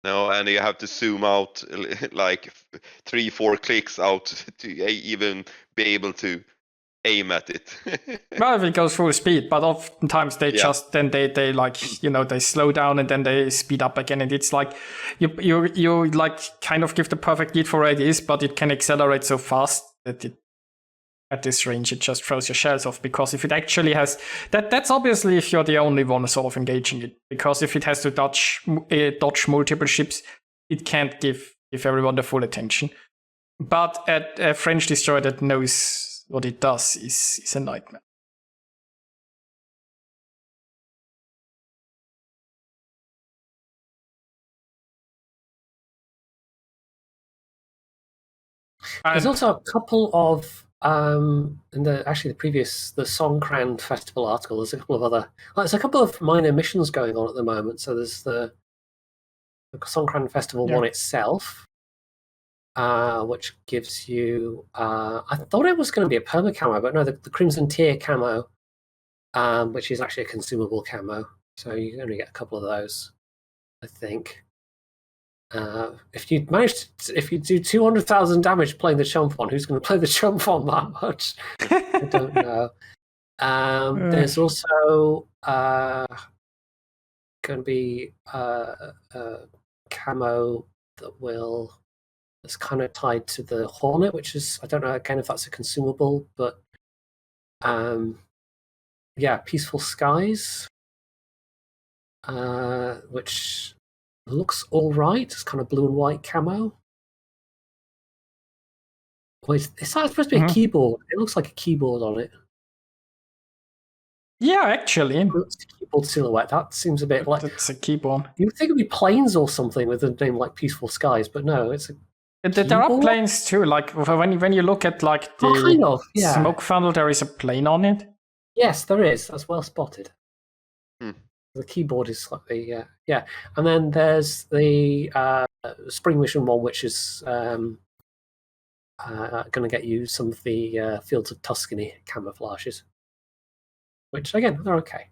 No, and you have to zoom out like 3-4 clicks out to even be able to aim at it. Well, if it goes full speed, but oftentimes they just then they like they slow down and then they speed up again, and it's like you like kind of give the perfect lead for where it is, but it can accelerate so fast that at this range it just throws your shells off. Because if it actually has that's obviously if you're the only one sort of engaging it, because if it has to dodge multiple ships, it can't give everyone the full attention. But at a French destroyer that knows what it does is a nightmare. There's also a couple of in the Songkran Festival article. There's a couple of other. There's a couple of minor missions going on at the moment. So there's the Songkran Festival one itself, which gives you. I thought it was going to be a perma camo, but no, the Crimson Tier camo, which is actually a consumable camo. So you only get a couple of those, I think. If you do 200,000 damage playing the Chump one, who's going to play the Chump one that much? I don't know. There's also going to be a camo that's kind of tied to the Hornet, which is, I don't know again if that's a consumable, but Peaceful Skies, which looks all right. It's kind of blue and white camo. Wait, it's supposed to be a keyboard. It looks like a keyboard on it. Yeah, actually. It's a keyboard silhouette. That seems a bit like... It's a keyboard. You would think it would be planes or something with a name like Peaceful Skies, but no, it's a keyboard? There are planes too. Like, when you look at like the smoke funnel, there is a plane on it. Yes, there is. That's well spotted. The keyboard is slightly, and then there's the Spring Mission one, which is going to get you some of the Fields of Tuscany camouflages, which again they're okay.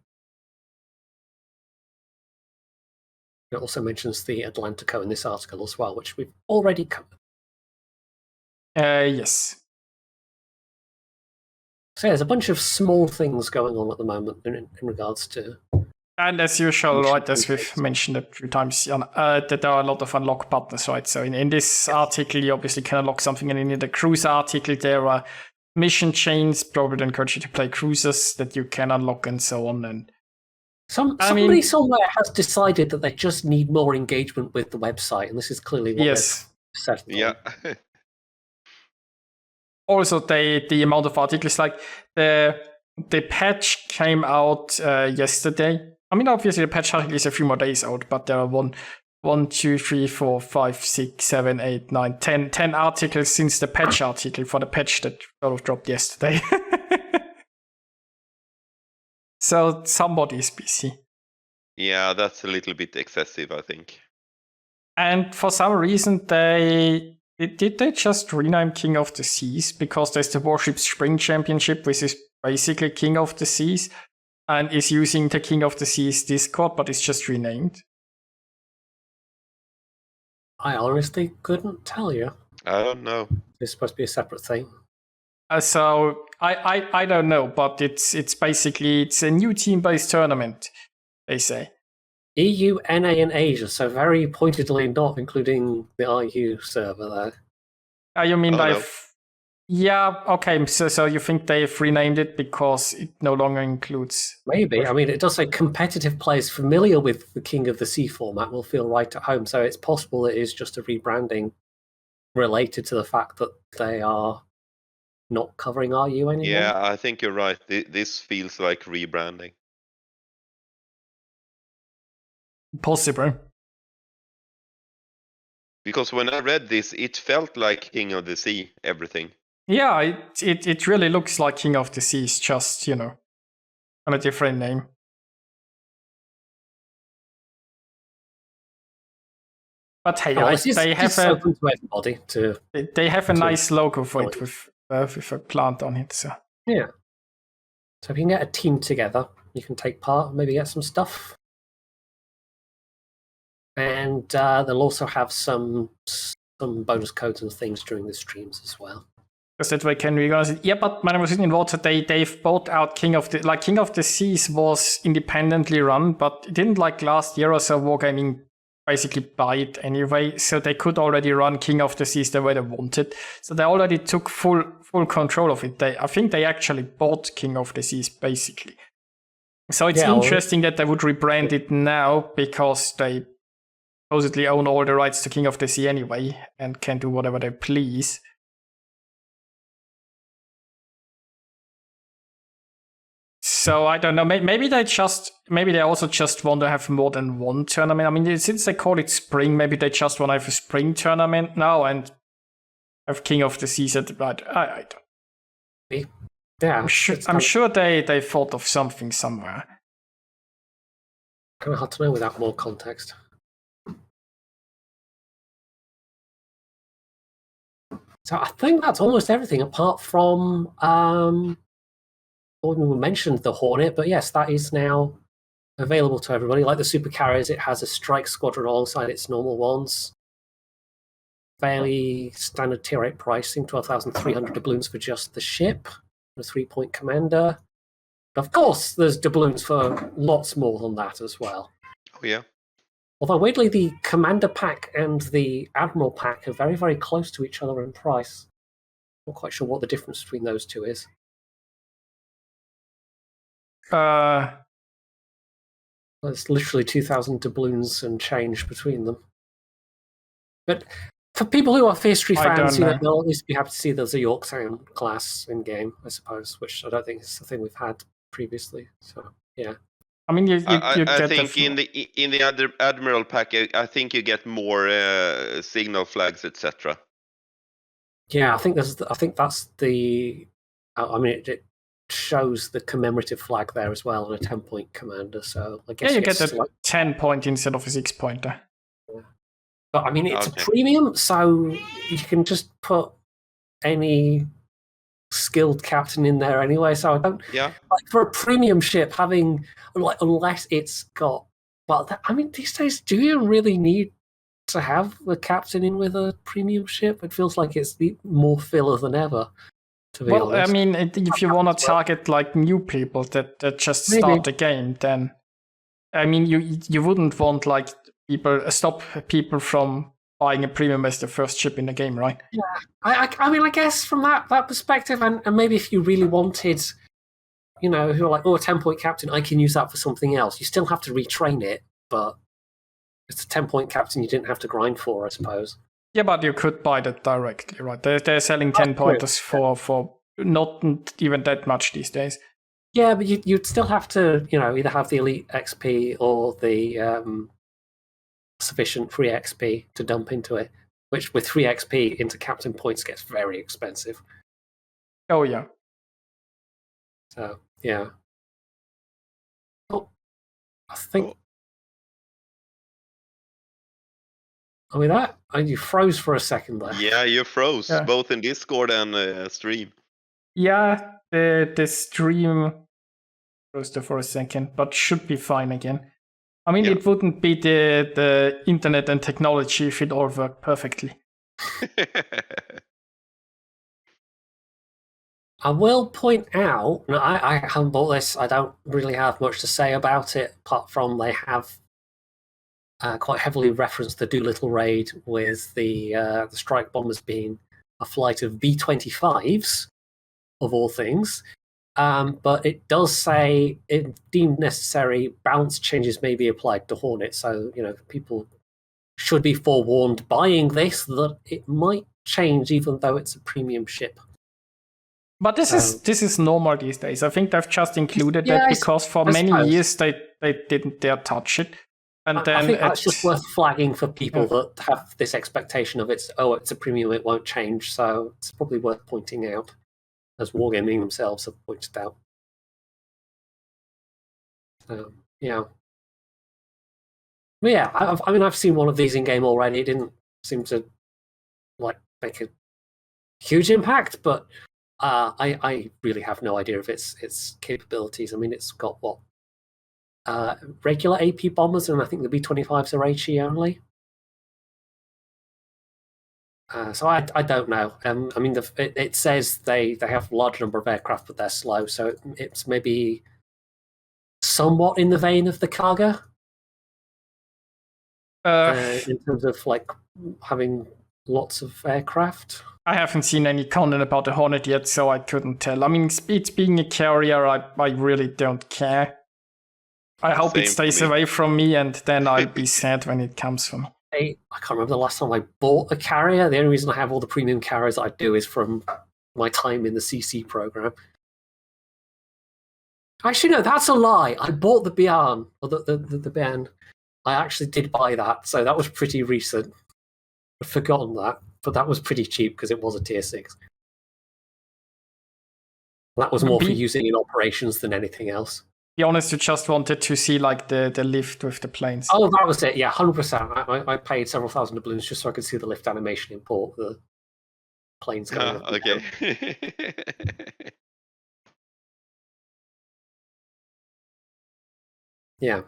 It also mentions the Atlantico in this article as well, which we've already covered. Yes. So there's a bunch of small things going on at the moment in regards to. And as usual, right, as we've mentioned a few times, that there are a lot of unlock buttons, right? So in this article, you obviously can unlock something, and in the cruise article, there are mission chains, probably encourage you to play cruisers that you can unlock and so on. And Somebody somewhere has decided that they just need more engagement with the website, and this is clearly what they've settled on. Yeah. Also, the amount of articles, like the patch came out yesterday. I mean, obviously the patch article is a few more days out, but there are 1, 2, 3, 4, 5, 6, 7, 8, 9, 10 articles since the patch article for the patch that sort of dropped yesterday. So somebody is busy. Yeah, that's a little bit excessive, I think. And for some reason, did they just rename King of the Seas? Because there's the Warships Spring Championship, which is basically King of the Seas, and is using the King of the Seas Discord, but it's just renamed. I honestly couldn't tell you. I don't know. It's supposed to be a separate thing. So I don't know, but it's basically it's a new team-based tournament, they say. EU, NA, and Asia, so very pointedly not including the RU server there. You mean no. Yeah, okay, so you think they've renamed it because it no longer includes... Maybe. I mean, it does say competitive players familiar with the King of the Sea format will feel right at home, so it's possible it is just a rebranding related to the fact that they are not covering RU anymore. Yeah, I think you're right. This feels like rebranding. Possible. Because when I read this, it felt like King of the Sea, everything. Yeah, it really looks like King of the Seas, just, on a different name. But hey, they have open to everybody they have a nice logo for it with a plant on it. So yeah. So if you can get a team together, you can take part, maybe get some stuff. And they'll also have some bonus codes and things during the streams as well. Because that way can reorganize it. Yeah, but when I was in water, they've bought out King of the Seas was independently run, but it didn't last year or so. Wargaming basically buy it anyway, so they could already run King of the Seas the way they wanted. So they already took full control of it. I think they actually bought King of the Seas basically. So it's interesting that they would rebrand it now because they supposedly own all the rights to King of the Sea anyway and can do whatever they please. So I don't know. Maybe they also just want to have more than one tournament. I mean, since they call it spring, maybe they just want to have a spring tournament now and have King of the Seas at the I don't. Yeah, I'm sure they thought of something somewhere. Kind of hard to know without more context. So I think that's almost everything apart from we mentioned the Hornet, but yes, that is now available to everybody. Like the super carriers, it has a strike squadron alongside its normal ones. Fairly standard tier 8 pricing, 12,300 doubloons for just the ship, a 3-point commander. Of course, there's doubloons for lots more than that as well. Oh yeah. Although weirdly, the commander pack and the admiral pack are very, very close to each other in price. Not quite sure what the difference between those two is. There's literally 2,000 doubloons and change between them. But for people who are Fierce fans, they'll at least be happy to see there's a Yorktown class in game, I suppose, which I don't think is the thing we've had previously. So yeah. I mean, I think in the other admiral pack, I think you get more signal flags, etc. Yeah, I think that's the. I mean, it shows the commemorative flag there as well, and a 10-point commander. So I guess you get a 10-point instead of a 6-pointer. Yeah. But I mean, it's a premium, so you can just put any skilled captain in there anyway. So I don't. Yeah. Like for a premium ship, having unless it's got. Well, I mean, these days, do you really need to have the captain in with a premium ship? It feels like it's more filler than ever. Well, honest. I mean, if you want to target new people that just start the game, then I mean, you wouldn't want stop people from buying a premium as the first ship in the game, right? Yeah, I mean, I guess from that perspective, and maybe if you really wanted, who are like, oh, a 10-point captain, I can use that for something else. You still have to retrain it, but it's a 10-point captain you didn't have to grind for, I suppose. Yeah, but you could buy that directly, right? They're selling 10-pointers for not even that much these days. Yeah, but you'd still have to, either have the elite XP or the sufficient free XP to dump into it, which with free XP into captain points gets very expensive. Oh, yeah. So, yeah. Oh, I think... Are we there? You froze for a second there. Yeah, you froze, both in Discord and stream. Yeah, the stream froze there for a second, but should be fine again. I mean, it wouldn't be the internet and technology if it all worked perfectly. I will point out, I haven't bought this, I don't really have much to say about it, apart from they have quite heavily referenced the Doolittle raid with the strike bombers being a flight of B-25s, of all things. But it does say, if deemed necessary, balance changes may be applied to Hornet, so people should be forewarned buying this that it might change even though it's a premium ship. But this is normal these days. I think they've just included that because for many years they didn't dare touch it. And then I think that's just worth flagging for people that have this expectation of it's a premium, it won't change. So it's probably worth pointing out, as Wargaming themselves have pointed out. Yeah. But yeah, I've seen one of these in game already. It didn't seem to make a huge impact, but I really have no idea of its capabilities. I mean, it's got regular AP bombers, and I think the B-25s are HE only. So I don't know. I mean, it says they have a large number of aircraft, but they're slow. So it's maybe somewhat in the vein of the Kaga. In terms of having lots of aircraft. I haven't seen any content about the Hornet yet, so I couldn't tell. I mean, it's being a carrier, I really don't care. I hope it stays away from me, and then I'll be sad when it comes for me. I can't remember the last time I bought a carrier. The only reason I have all the premium carriers I do is from my time in the CC program. Actually, no, that's a lie. I bought the Bian, or the Ben. I actually did buy that, so that was pretty recent. I've forgotten that, but that was pretty cheap because it was a tier 6. That was more for using in operations than anything else. Be honest, you just wanted to see the lift with the planes. Oh, that was it. Yeah, 100%. I paid several thousand doubloons just so I could see the lift animation import the planes going up. Okay. Yeah.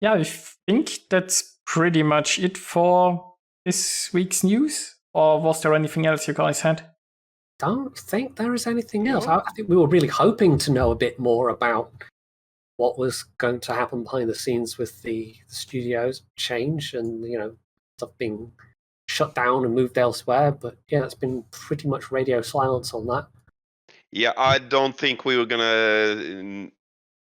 Yeah, I think that's pretty much it for this week's news. Or was there anything else you guys had? Don't think there is anything else. I think we were really hoping to know a bit more about what was going to happen behind the scenes with the studios change and stuff being shut down and moved elsewhere. But yeah, it's been pretty much radio silence on that. Yeah, I don't think we were gonna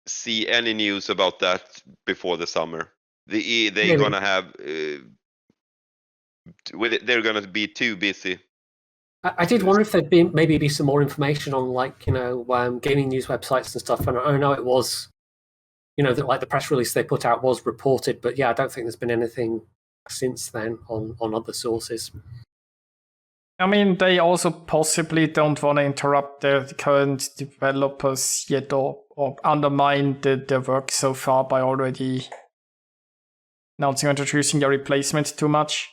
see any news about that before the summer. They're gonna have they're gonna be too busy. I did wonder if there'd be some more information on gaming news websites and stuff. And I know it was, the press release they put out was reported, but yeah, I don't think there's been anything since then on other sources. I mean, they also possibly don't want to interrupt their current developers yet or undermine their work so far by already announcing or introducing their replacement too much.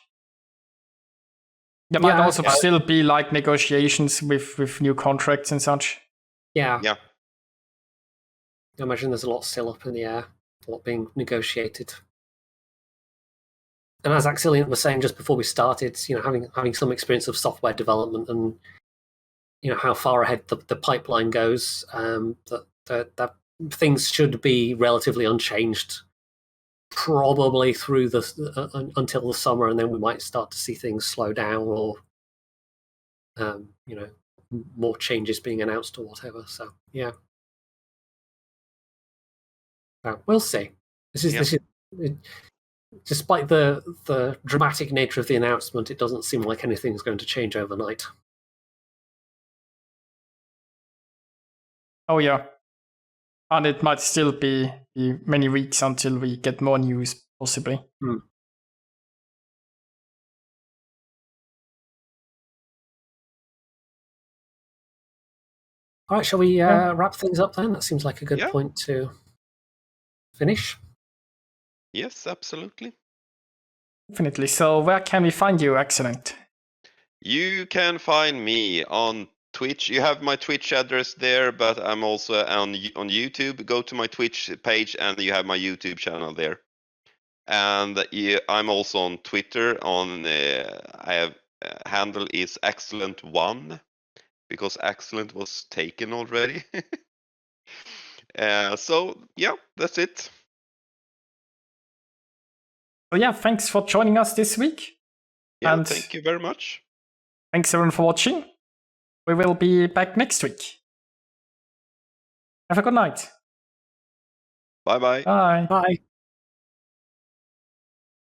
There might also still be negotiations with new contracts and such. Yeah. I imagine there's a lot still up in the air, a lot being negotiated. And as Axillent was saying just before we started, having some experience of software development and how far ahead the pipeline goes, that things should be relatively unchanged, probably through until the summer, and then we might start to see things slow down or more changes being announced or whatever. So yeah. We'll see. This is despite the dramatic nature of the announcement, it doesn't seem like anything's going to change overnight. Oh yeah. And it might still be many weeks until we get more news, possibly. All right, shall we wrap things up then? That seems like a good Yeah. point to finish. Yes, absolutely. Definitely. So where can we find you, Axillent? You can find me on Twitch. You have my Twitch address there, but I'm also on YouTube. Go to my Twitch page and you have my YouTube channel there. And I'm also on Twitter. I have handle is Axillent1 because Axillent was taken already. So yeah, that's it. So yeah, thanks for joining us this week. Yeah, And thank you very much. Thanks everyone for watching. We will be back next week. Have a good night. Bye-bye. Bye. Bye.